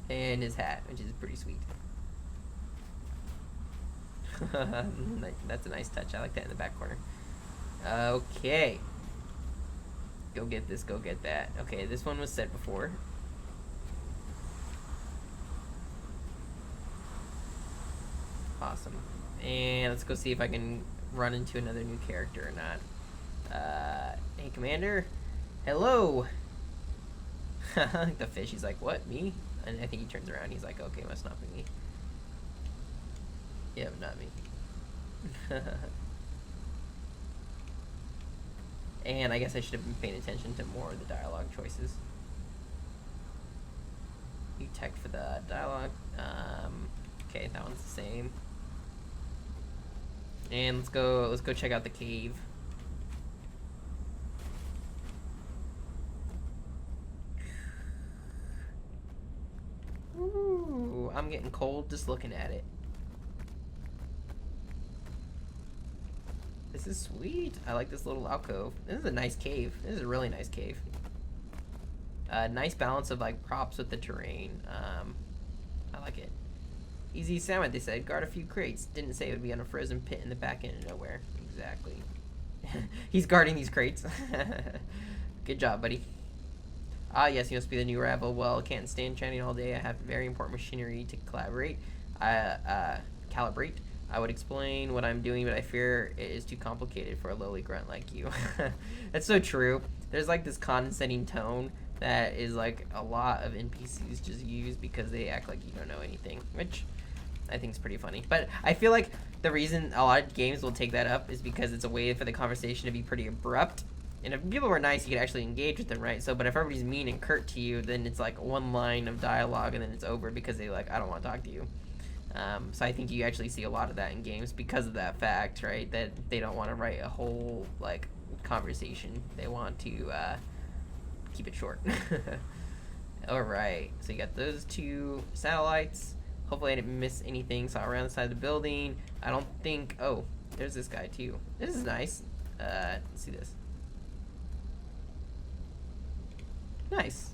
And his hat, which is pretty sweet. That's a nice touch. I like that in the back corner. Okay. Go get this, go get that. Okay, this one was said before. Awesome. And let's go see if I can run into another new character or not. Hey, Commander. Hello. Like the fish, he's like, what, me? And I think he turns around, he's like, okay, must not be me. Yeah, not me. And I guess I should have been paying attention to more of the dialogue choices. You tech for the dialogue. Okay, that one's the same. And let's go check out the cave. Ooh, I'm getting cold just looking at it. This is sweet. I like this little alcove. This is a nice cave. This is a really nice cave. Nice balance of like props with the terrain. I like it. Easy assignment, they said. Guard a few crates. Didn't say it would be on a frozen pit in the back end of nowhere. Exactly. He's guarding these crates. Good job, buddy. Ah, yes, you must be the new rabble. Well, can't stand chatting all day. I have very important machinery to calibrate. I would explain what I'm doing, but I fear it is too complicated for a lowly grunt like you. That's so true. There's like this condescending tone that is like a lot of NPCs just use because they act like you don't know anything, which I think is pretty funny. But I feel like the reason a lot of games will take that up is because it's a way for the conversation to be pretty abrupt. And if people were nice, you could actually engage with them, right? So, but if everybody's mean and curt to you, then it's like one line of dialogue and then it's over because they like, I don't want to talk to you. So I think you actually see a lot of that in games because of that fact, right? That they don't want to write a whole like conversation. They want to keep it short. All right, so you got those 2 satellites. Hopefully I didn't miss anything. So around the side of the building. I don't think. Oh, there's this guy too. This is nice. Let's see this. Nice.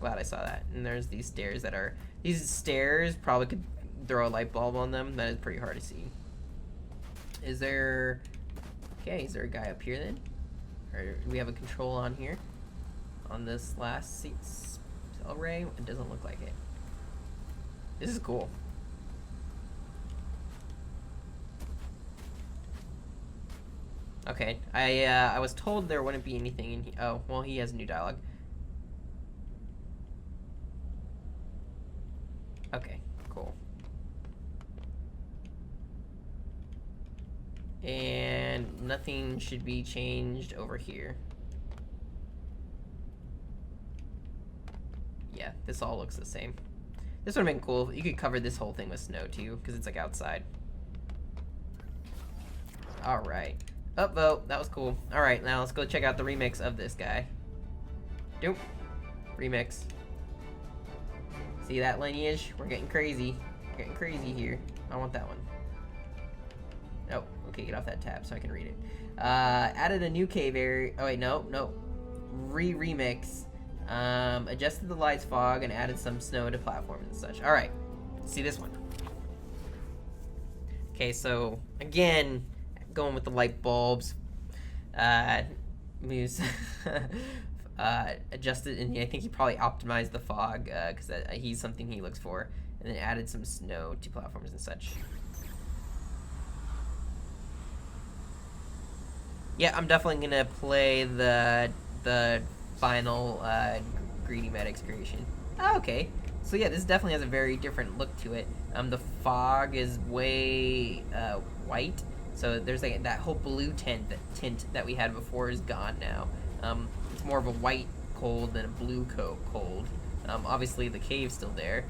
Glad I saw that. And there's these stairs that are. These stairs probably could throw a light bulb on them. That is pretty hard to see. Is there... Okay, is there a guy up here then? Or do we have a control on here? On this last array? It doesn't look like it. This is cool. Okay, I was told there wouldn't be anything in here. Oh, well, he has new dialogue. Okay, cool. And nothing should be changed over here. Yeah, this all looks the same. This would have been cool. You could cover this whole thing with snow too, because it's like outside. Alright. Oh, that was cool. Alright, now let's go check out the remix of this guy. Doop. Remix. See that lineage? We're getting crazy. We're getting crazy here. I want that one. Oh, okay, get off that tab so I can read it. Added a new cave area. Oh wait, no. Remix. Adjusted the lights, fog, and added some snow to platforms and such. Alright, see this one. Okay, so again, going with the light bulbs. Moose adjusted, and I think he probably optimized the fog because he's something he looks for, and then added some snow to platforms and such. Yeah, I'm definitely gonna play the final Greedy Medics creation. Oh, okay, so yeah, this definitely has a very different look to it. The fog is way white, so there's like that whole blue tint that we had before is gone now. It's more of a white cold than a blue cold. Obviously the cave's still there.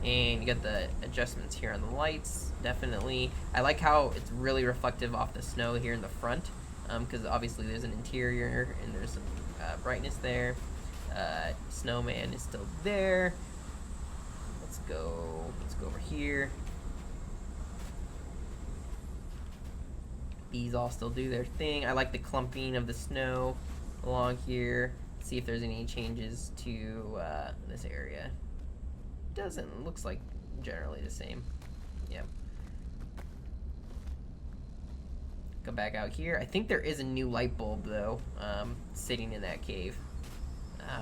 And you got the adjustments here on the lights, definitely. I like how it's really reflective off the snow here in the front, because obviously there's an interior and there's some brightness there. Snowman is still there. Let's go over here. These all still do their thing. I like the clumping of the snow along here. See if there's any changes to this area. Doesn't, looks like generally the same. Yep. Go back out here. I think there is a new light bulb though, sitting in that cave.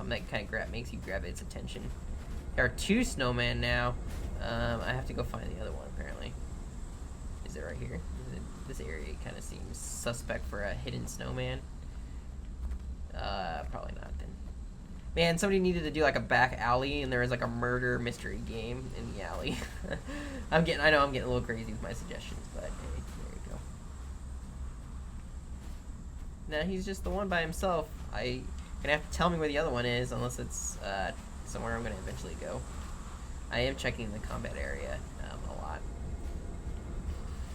That kind of makes you grab its attention. There are 2 snowmen now. I have to go find the other one apparently. Is it right here? This area kind of seems suspect for a hidden snowman. Probably not then. Man, somebody needed to do like a back alley, and there was like a murder mystery game in the alley. I know I'm getting a little crazy with my suggestions, but hey, there you go. Now he's just the one by himself. You're gonna have to tell me where the other one is, unless it's somewhere I'm gonna eventually go. I am checking the combat area a lot,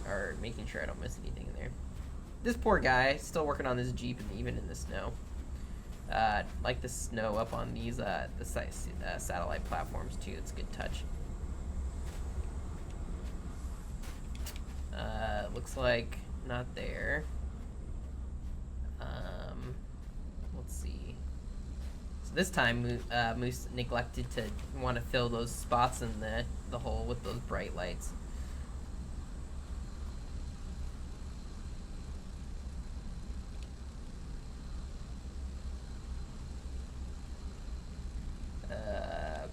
or making sure I don't miss anything in there. This poor guy still working on this Jeep, and even in the snow. Like the snow up on these satellite platforms too. It's a good touch. Looks like not there. Let's see. So this time Moose neglected to want to fill those spots in the hole with those bright lights.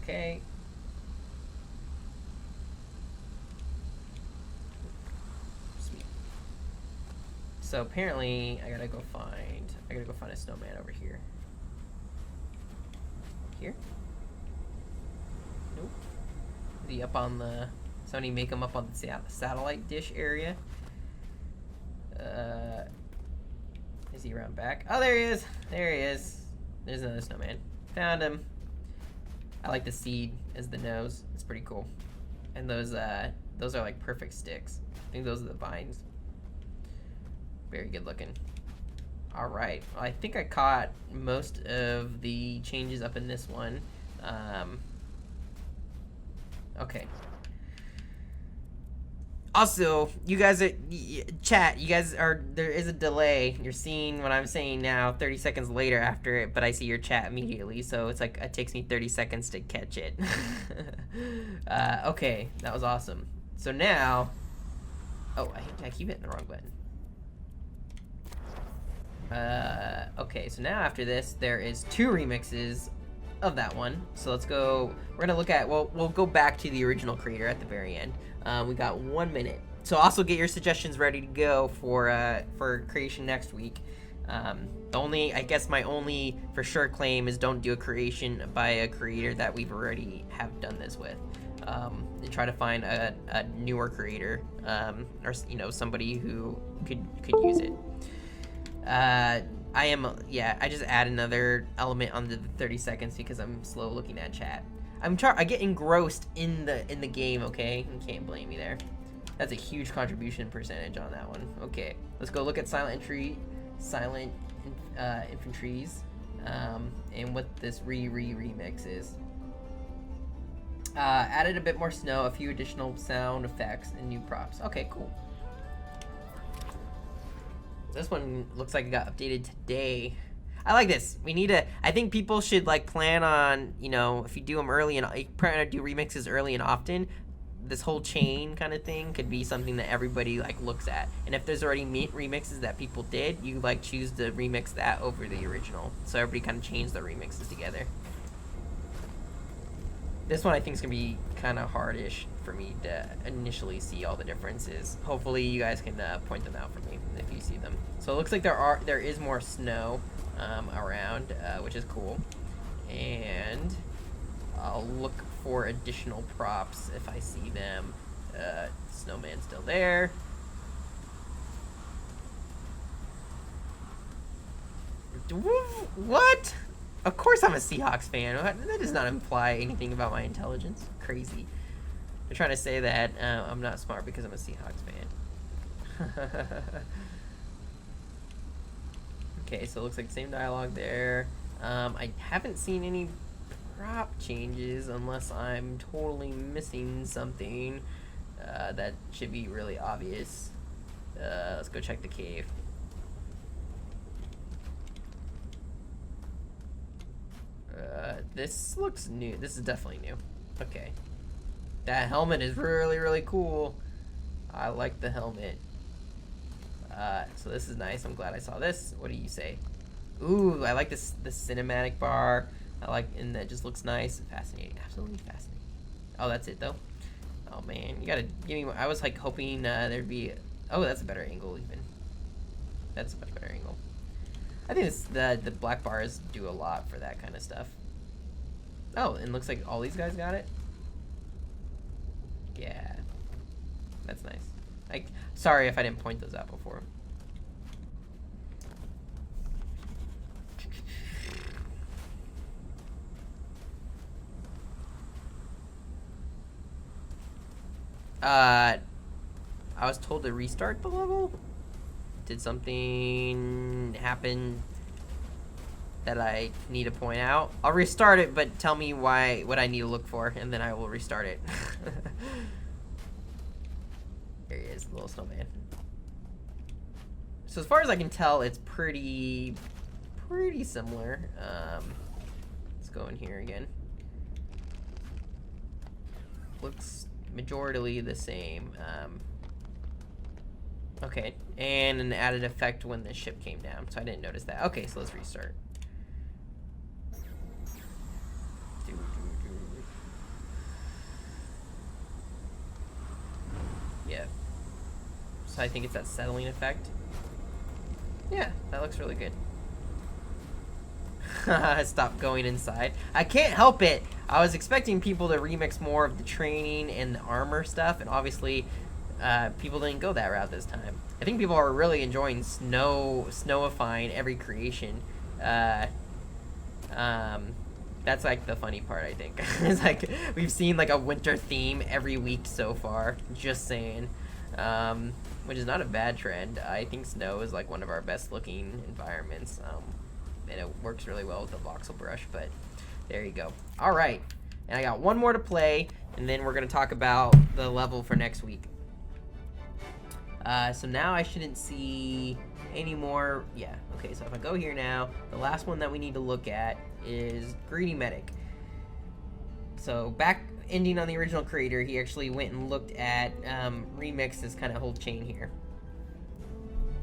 Okay. So apparently I gotta go find a snowman over here. Here? Nope. Is he up on the... Somebody make him up on the satellite dish area. Is he around back? Oh, there he is. There he is. There's another snowman. Found him. I like the seed as the nose. It's pretty cool. And those are like perfect sticks. I think those are the vines. Very good looking. All right. Well, I think I caught most of the changes up in this one. Okay. Also, you guys are chat. You guys are there is a delay. You're seeing what I'm saying now 30 seconds later after it, but I see your chat immediately. So it's like it takes me 30 seconds to catch it. Okay, that was awesome. So now, oh, I keep hitting the wrong button. Okay, so now after this, there is 2 remixes of that one. So let's go. We're gonna look at. Well, we'll go back to the original creator at the very end. We got 1 minute. So also get your suggestions ready to go for creation next week. I guess my only for sure claim is don't do a creation by a creator that we've already have done this with. And try to find a newer creator, or somebody who could use it. I just add another element onto the 30 seconds because I'm slow looking at chat. I get engrossed in the game, okay? You can't blame me there. That's a huge contribution percentage on that one. Okay, let's go look at silent infantries, and what this remix is. Added a bit more snow, a few additional sound effects, and new props. Okay, cool. This one looks like it got updated today. I like this. I think people should like plan on, if you do them early and you plan to do remixes early and often, this whole chain kind of thing could be something that everybody like looks at. And if there's already remixes that people did, you like choose to remix that over the original. So everybody kind of change the remixes together. This one I think is gonna be kind of hardish for me to initially see all the differences. Hopefully you guys can point them out for me if you see them. So it looks like there is more snow around, which is cool. And I'll look for additional props if I see them. Snowman's still there. What? Of course I'm a Seahawks fan. That does not imply anything about my intelligence. Crazy. They're trying to say that I'm not smart because I'm a Seahawks fan. Okay, so it looks like the same dialogue there. I haven't seen any prop changes unless I'm totally missing something that should be really obvious. Let's go check the cave. This looks new. This is definitely new. Okay. That helmet is really, really cool. I like the helmet. So this is nice. I'm glad I saw this. What do you say? Ooh, I like the cinematic bar. And that just looks nice. Fascinating. Absolutely fascinating. Oh, that's it though. Oh man, you gotta give me more. I was like hoping there'd be. Oh, that's a better angle even. That's a much better angle. I think the black bars do a lot for that kind of stuff. Oh, and looks like all these guys got it. Yeah, that's nice. Sorry if I didn't point those out before. I was told to restart the level. Did something happen that I need to point out? I'll restart it, but tell me what I need to look for, and then I will restart it. There he is, the little snowman. So as far as I can tell, it's pretty similar. Let's go in here again. Looks majorly the same. Okay, and an added effect when the ship came down, so I didn't notice that. Okay, so let's restart. Yeah. So I think it's that settling effect. Yeah, that looks really good. Stop going inside. I can't help it. I was expecting people to remix more of the training and the armor stuff, and obviously people didn't go that route this time. I think people are really enjoying snowifying every creation. That's like the funny part, I think. It's like we've seen like a winter theme every week so far. Just saying. Which is not a bad trend. I think snow is like one of our best looking environments. And it works really well with the voxel brush, but there you go. All right, and I got one more to play, and then we're gonna talk about the level for next week. So now I shouldn't see any more. Yeah, okay, so if I go here now, the last one that we need to look at is Greedy Medic. So back ending on the original creator, he actually went and looked at remix this kind of whole chain here.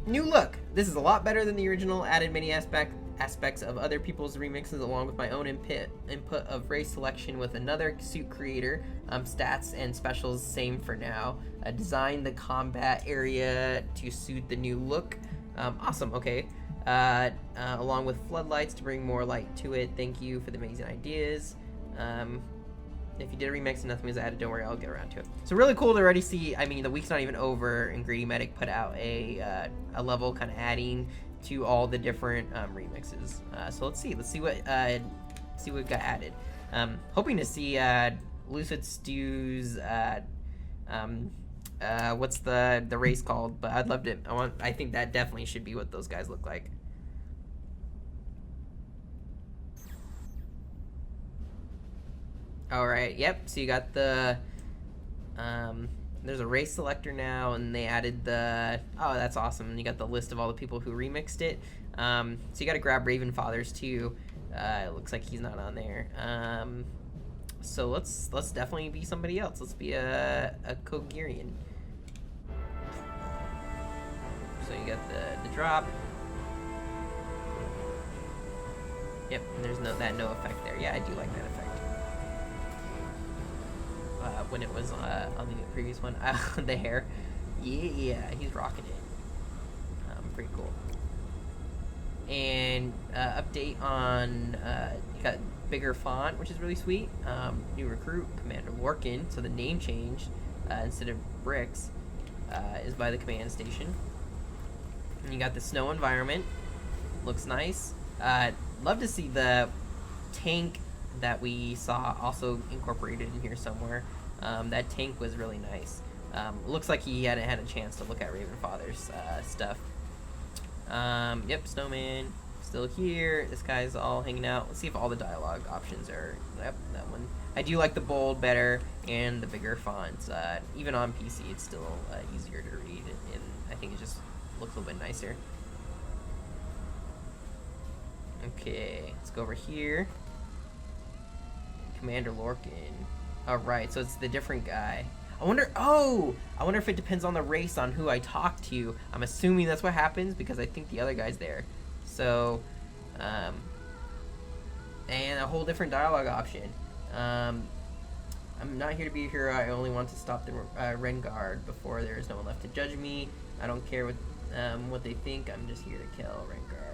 New look. This is a lot better than the original, added many aspects of other people's remixes along with my own input of race selection with another suit creator, stats and specials same for now. Designed the combat area to suit the new look. Awesome, okay. Along with floodlights to bring more light to it. Thank you for the amazing ideas. If you did a remix and nothing was added, don't worry, I'll get around to it. So really cool to already see. I mean, the week's not even over, and Greedy Medic put out a level kind of adding to all the different remixes. So let's see what got added. Hoping to see Lucid Stew's what's the race called? But I'd love to. I think that definitely should be what those guys look like. All right. Yep. So you got the there's a race selector now, and they added the that's awesome. And you got the list of all the people who remixed it. So you got to grab Raven Fathers too. It looks like he's not on there. So let's definitely be somebody else. Let's be a Kogirian. So you got the drop. Yep. And there's no effect there. Yeah, I do like that effect. When it was on the previous one, the hair, yeah, he's rocking it. Pretty cool. And update on you got bigger font, which is really sweet. New recruit, Commander Lorkin. So the name changed instead of bricks is by the command station. And you got the snow environment. Looks nice. Love to see the tank that we saw also incorporated in here somewhere. That tank was really nice. Looks like he hadn't had a chance to look at Raven Father's stuff. Yep, Snowman still here. This guy's all hanging out. Let's see if all the dialogue options are. Yep, that one. I do like the bold better and the bigger fonts. Even on PC, it's still easier to read, and I think it just looks a little bit nicer. Okay, let's go over here. Commander Lorkin. Alright, so it's the different guy. I wonder if it depends on the race on who I talk to. I'm assuming that's what happens because I think the other guy's there. So, and a whole different dialogue option. I'm not here to be a hero. I only want to stop the Renguard before there is no one left to judge me. I don't care what they think. I'm just here to kill Renguard.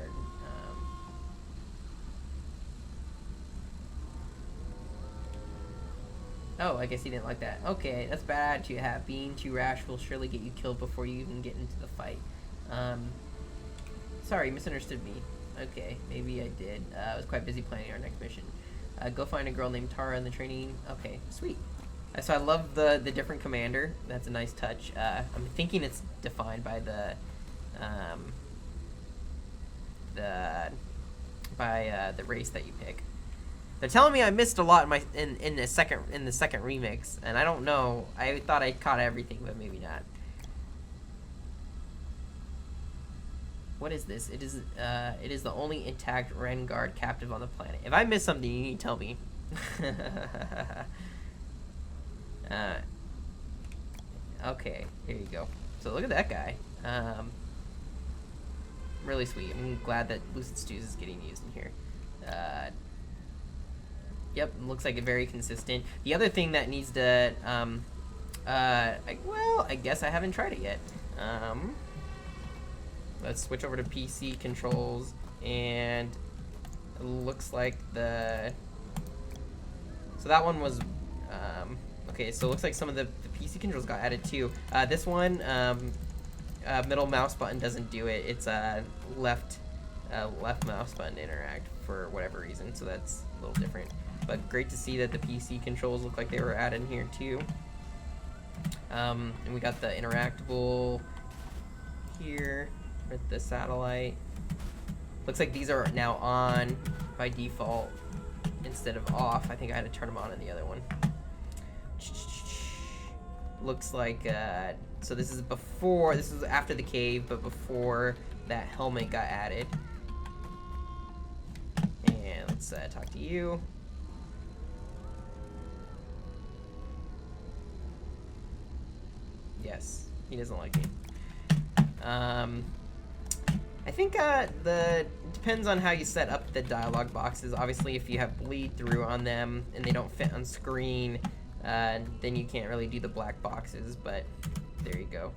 Oh, I guess he didn't like that. Okay, that's bad attitude to have. Being too rash will surely get you killed before you even get into the fight. Sorry, misunderstood me. Okay, maybe I did. I was quite busy planning our next mission. Go find a girl named Tara in the training. Okay, sweet. So I love the different commander. That's a nice touch. I'm thinking it's defined by the race that you pick. They're telling me I missed a lot in the second remix, and I don't know. I thought I caught everything, but maybe not. What is this? It is the only intact Renguard captive on the planet. If I missed something, you need to tell me. Okay, here you go. So look at that guy. Really sweet. I'm glad that Lucid Stew is getting used in here. Yep, looks like it very consistent. The other thing that needs to, I guess I haven't tried it yet. let's switch over to PC controls, and it looks like so that one was, okay, so it looks like some of the PC controls got added too. This one, middle mouse button doesn't do it. It's left mouse button to interact for whatever reason, so that's a little different. But great to see that the PC controls look like they were added in here too. And we got the interactable here with the satellite. Looks like these are now on by default instead of off. I think I had to turn them on in the other one. Looks like, so this is after the cave, but before that helmet got added. And let's talk to you. Yes, he doesn't like me. I think depends on how you set up the dialogue boxes. Obviously, if you have bleed through on them and they don't fit on screen, then you can't really do the black boxes, but there you go.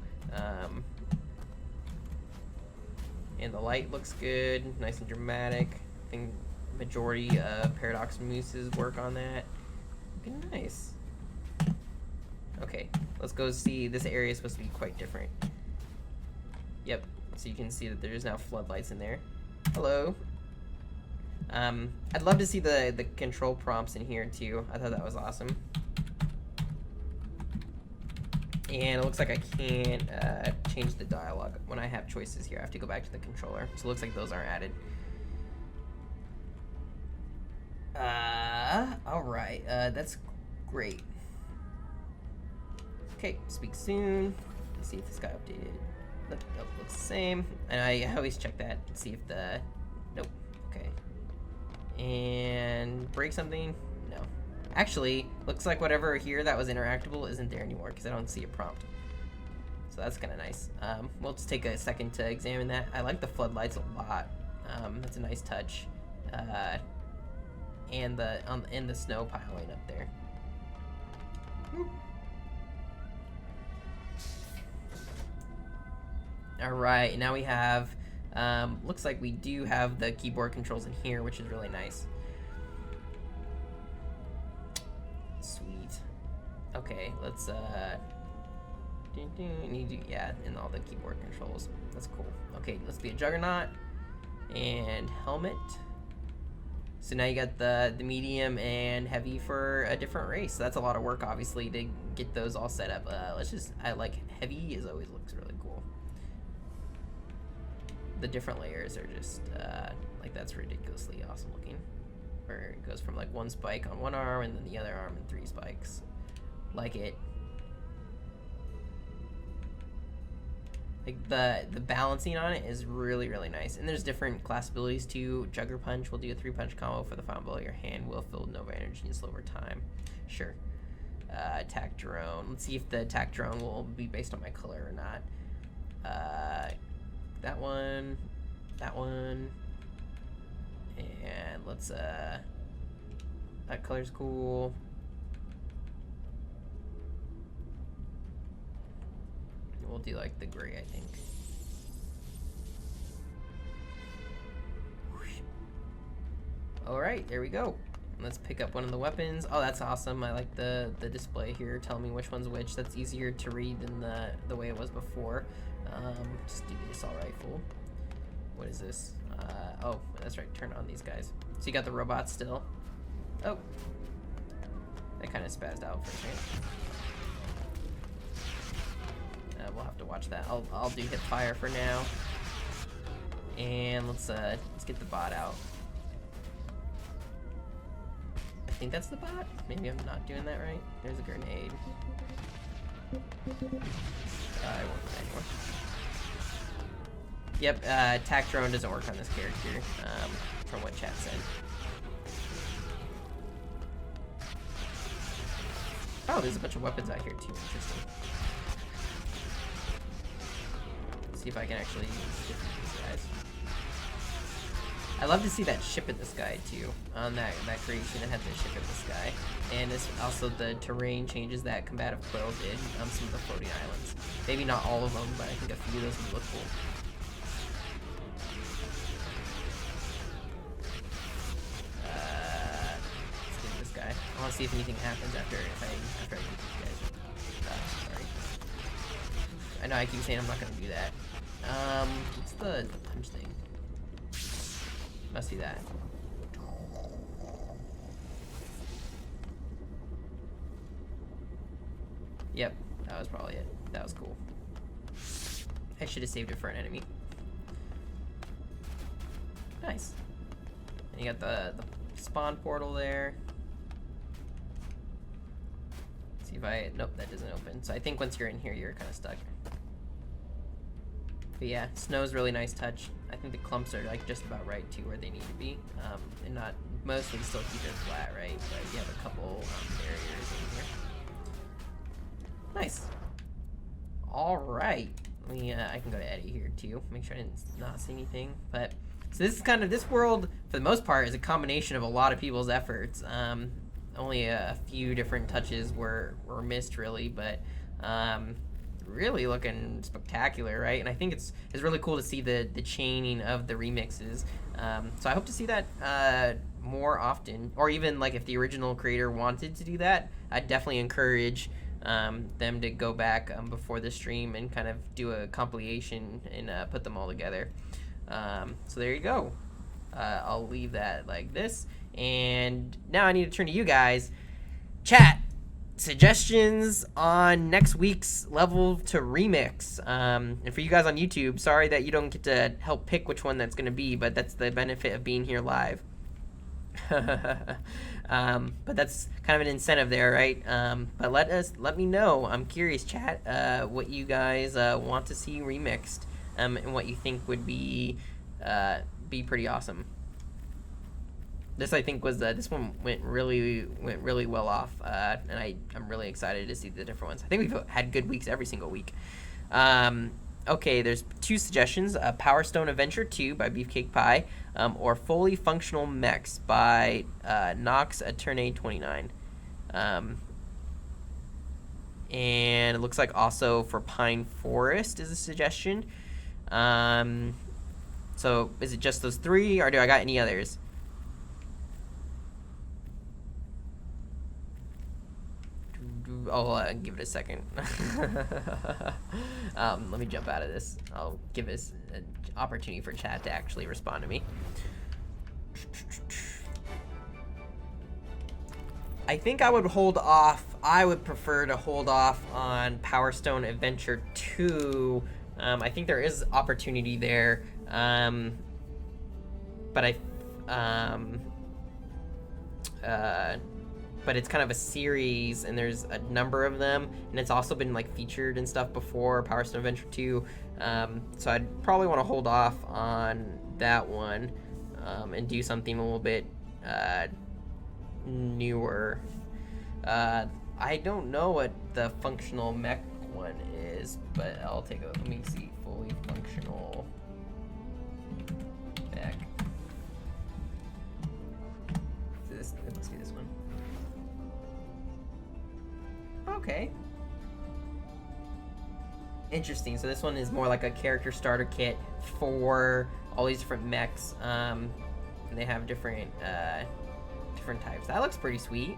And the light looks good, nice and dramatic. I think majority of Paradox Moose's work on that. Looking nice. Okay, let's go see. This area is supposed to be quite different. Yep, so you can see that there's now floodlights in there. Hello. I'd love to see the control prompts in here too. I thought that was awesome. And it looks like I can't change the dialogue when I have choices here. I have to go back to the controller. So it looks like those aren't added. Alright, that's great. Okay, speak soon. Let's see if this got updated. Nope, looks the same. And I always check that, see if the... Nope, okay. And break something? No. Actually, looks like whatever here that was interactable isn't there anymore because I don't see a prompt. So that's kind of nice. We'll just take a second to examine that. I like the floodlights a lot. That's a nice touch. And the snow piling up there. Woo. All right, now we have, looks like we do have the keyboard controls in here, which is really nice. Sweet. Okay, let's, yeah, and all the keyboard controls. That's cool. Okay, let's be a Juggernaut and helmet. So now you got the medium and heavy for a different race. So that's a lot of work, obviously, to get those all set up. I like heavy is always looks really cool. The different layers are just, like, that's ridiculously awesome looking. Where it goes from, like, one spike on one arm and then the other arm and 3 spikes. Like it. Like, the balancing on it is really, really nice. And there's different class abilities, too. Jugger Punch will do a 3-punch combo for the final blow. Your hand will fill with Nova Energy and slow over time. Sure. Attack Drone. Let's see if the attack drone will be based on my color or not. That one, and let's, that color's cool. We'll do, like, the gray, I think. Alright, there we go. Let's pick up one of the weapons. Oh, that's awesome. I like the display here. Tell me which one's which. That's easier to read than the way it was before. Just do the assault rifle. What is this? Oh, that's right. Turn on these guys. So you got the robots still. Oh. That kind of spazzed out for a second. We'll have to watch that. I'll do hip fire for now. And let's get the bot out. I think that's the bot. Maybe I'm not doing that right. There's a grenade. I won't do that anymore. Yep, attack drone doesn't work on this character, from what chat said. Oh, there's a bunch of weapons out here too. Interesting. Let's see if I can actually ship these guys. I love to see that ship in the sky too. On that creation that had the ship in the sky, and this also the terrain changes that Combative Quill did on some of the floating islands. Maybe not all of them, but I think a few of those would look cool. want to see if anything happens after I beat these guys. Sorry. I know I keep saying I'm not gonna do that. What's the punch thing? Must be that. Yep, that was probably it. That was cool. I should have saved it for an enemy. Nice. And you got the spawn portal there. See if I... Nope, that doesn't open. So I think once you're in here, you're kind of stuck. But yeah, snow's really nice touch. I think the clumps are like just about right to where they need to be. And not... Mostly still keep it flat, right? But you have a couple barriers in here. Nice. All right. Let me, I can go to Eddie here too. Make sure I didn't not see anything. But so this is kind of, this world for the most part is a combination of a lot of people's efforts. Only a few different touches were missed really, but really looking spectacular, right? And I think it's really cool to see the chaining of the remixes. So I hope to see that more often, or even like if the original creator wanted to do that, I'd definitely encourage them to go back before the stream and kind of do a compilation and put them all together. So there you go. I'll leave that like this. And now I need to turn to you guys. Chat, suggestions on next week's level to remix. And for you guys on YouTube, sorry that you don't get to help pick which one that's going to be, but that's the benefit of being here live. But that's kind of an incentive there, right? But let me know. I'm curious, chat, what you guys want to see remixed, and what you think would be pretty awesome. This I think was this one went really well off, and I'm really excited to see the different ones. I think we've had good weeks every single week. Okay, there's two suggestions: Power Stone Adventure 2 by Beefcake Pie, or Fully Functional Mechs by Nox Attorney 29. And it looks like also for Pine Forest is a suggestion. So is it just those three, or do I got any others? I'll give it a second. Let me jump out of this. I'll give us an opportunity for chat to actually respond to me. I think I would hold off. I would prefer to hold off on Power Stone Adventure 2. I think there is opportunity there. But but it's kind of a series, and there's a number of them, and it's also been like featured and stuff before Power Stone Adventure 2. So I'd probably want to hold off on that one, and do something a little bit newer. I don't know what the functional mech one is, but I'll take a let me see. Fully functional mech. It must be this one. Okay. Interesting. So this one is more like a character starter kit for all these different mechs, and they have different types. That looks pretty sweet.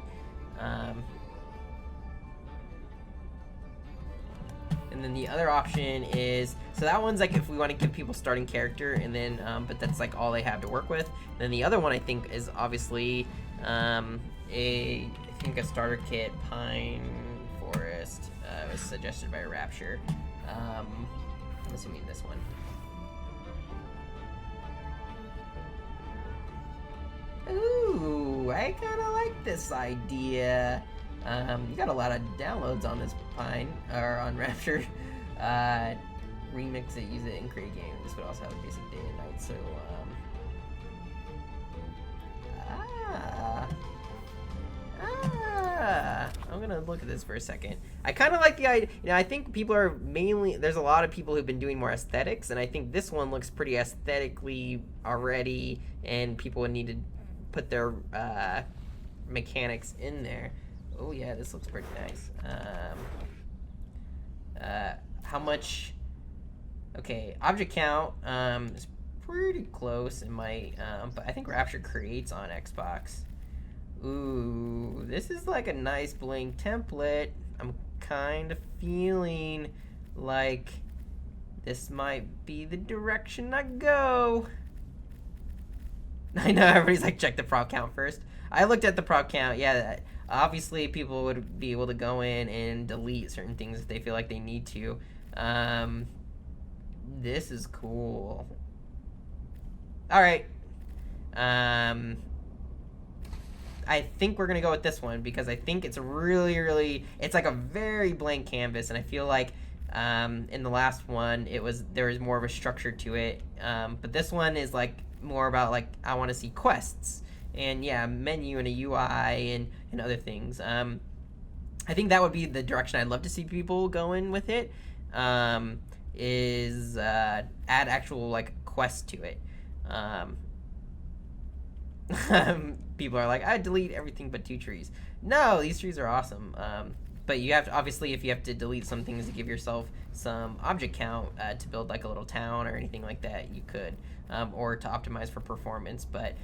And then the other option is, so that one's like if we want to give people starting character, and then but that's like all they have to work with. And then the other one I think is obviously I think a starter kit. Pine Forest was suggested by Rapture. I'm assuming this one. Ooh, I kind of like this idea. You got a lot of downloads on this Pine, or on Rapture. Remix it, use it, and create a game. This would also have a basic day and night, so, I'm gonna look at this for a second. I kind of like the idea. You know, I think people are mainly, there's a lot of people who've been doing more aesthetics, and I think this one looks pretty aesthetically already, and people would need to put their mechanics in there. Oh yeah, this looks pretty nice. How much? Okay, object count is pretty close in my, but I think Rapture creates on Xbox. Ooh, this is like a nice blank template. I'm kind of feeling like this might be the direction I go. I know everybody's like, check the prop count first. I looked at the prop count. Yeah, obviously people would be able to go in and delete certain things if they feel like they need to. This is cool. All right. I think we're gonna go with this one because I think it's really, it's like a very blank canvas, and I feel like in the last one there was more of a structure to it, but this one is like more about like I want to see quests and yeah, menu and a UI and other things. I think that would be the direction I'd love to see people go in with it. Is add actual like quests to it. People are like, I delete everything but 2 trees. No, these trees are awesome. But you have to, obviously, if you have to delete some things to give yourself some object count to build like a little town or anything like that, you could, or to optimize for performance. But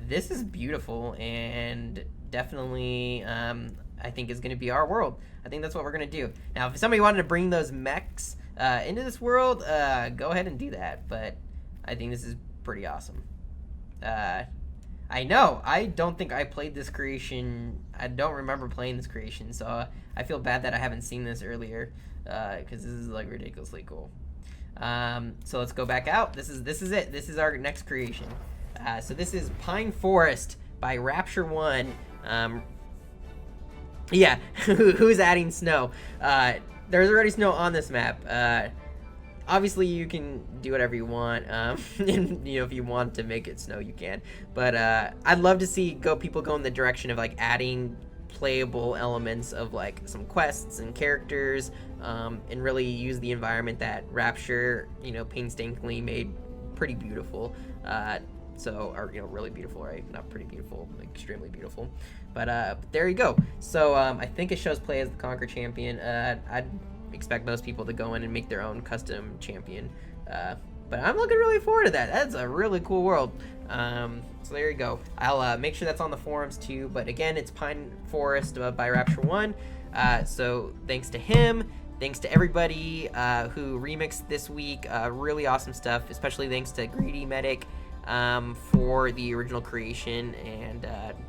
this is beautiful and definitely, I think is going to be our world. I think that's what we're going to do. Now, if somebody wanted to bring those mechs into this world, go ahead and do that. But I think this is pretty awesome. I know, I don't think I played this creation. I don't remember playing this creation, so I feel bad that I haven't seen this earlier, because this is like ridiculously cool. So let's go back out. This is it. This is our next creation. So this is Pine Forest by Rapture 1. Yeah, who's adding snow? There's already snow on this map. Obviously, you can do whatever you want, and you know, if you want to make it snow, you can. But I'd love to see people go in the direction of like adding playable elements of like some quests and characters, and really use the environment that Rapture, you know, painstakingly made pretty beautiful. Or you know, really beautiful, right? Not pretty beautiful, like extremely beautiful. But there you go. So I think it shows play as the Conquer champion. I'd expect most people to go in and make their own custom champion, but I'm looking really forward to that. That's a really cool world. So there you go. I'll make sure that's on the forums too, but again, it's Pine Forest by Rapture 1. So thanks to him, thanks to everybody who remixed this week. Really awesome stuff, especially thanks to Greedy Medic for the original creation and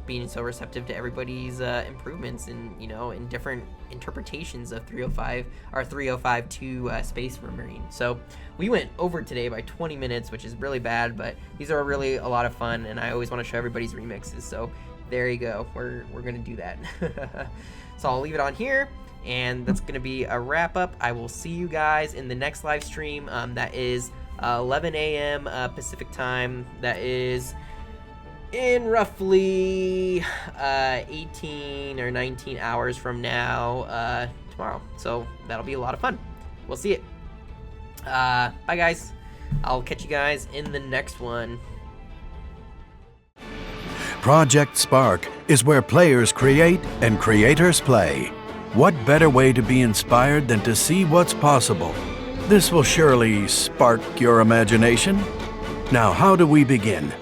being so receptive to everybody's improvements and, you know, in different interpretations of 305 or 305 Space Marine. So we went over today by 20 minutes, which is really bad, but these are really a lot of fun, and I always want to show everybody's remixes. So there you go. We're gonna do that. So I'll leave it on here, and that's gonna be a wrap up. I will see you guys in the next live stream. That is 11 a.m. Pacific time. That is in roughly 18 or 19 hours from now, tomorrow. So that'll be a lot of fun. We'll see it. Bye guys. I'll catch you guys in the next one. Project Spark is where players create and creators play. What better way to be inspired than to see what's possible? This will surely spark your imagination. Now, how do we begin?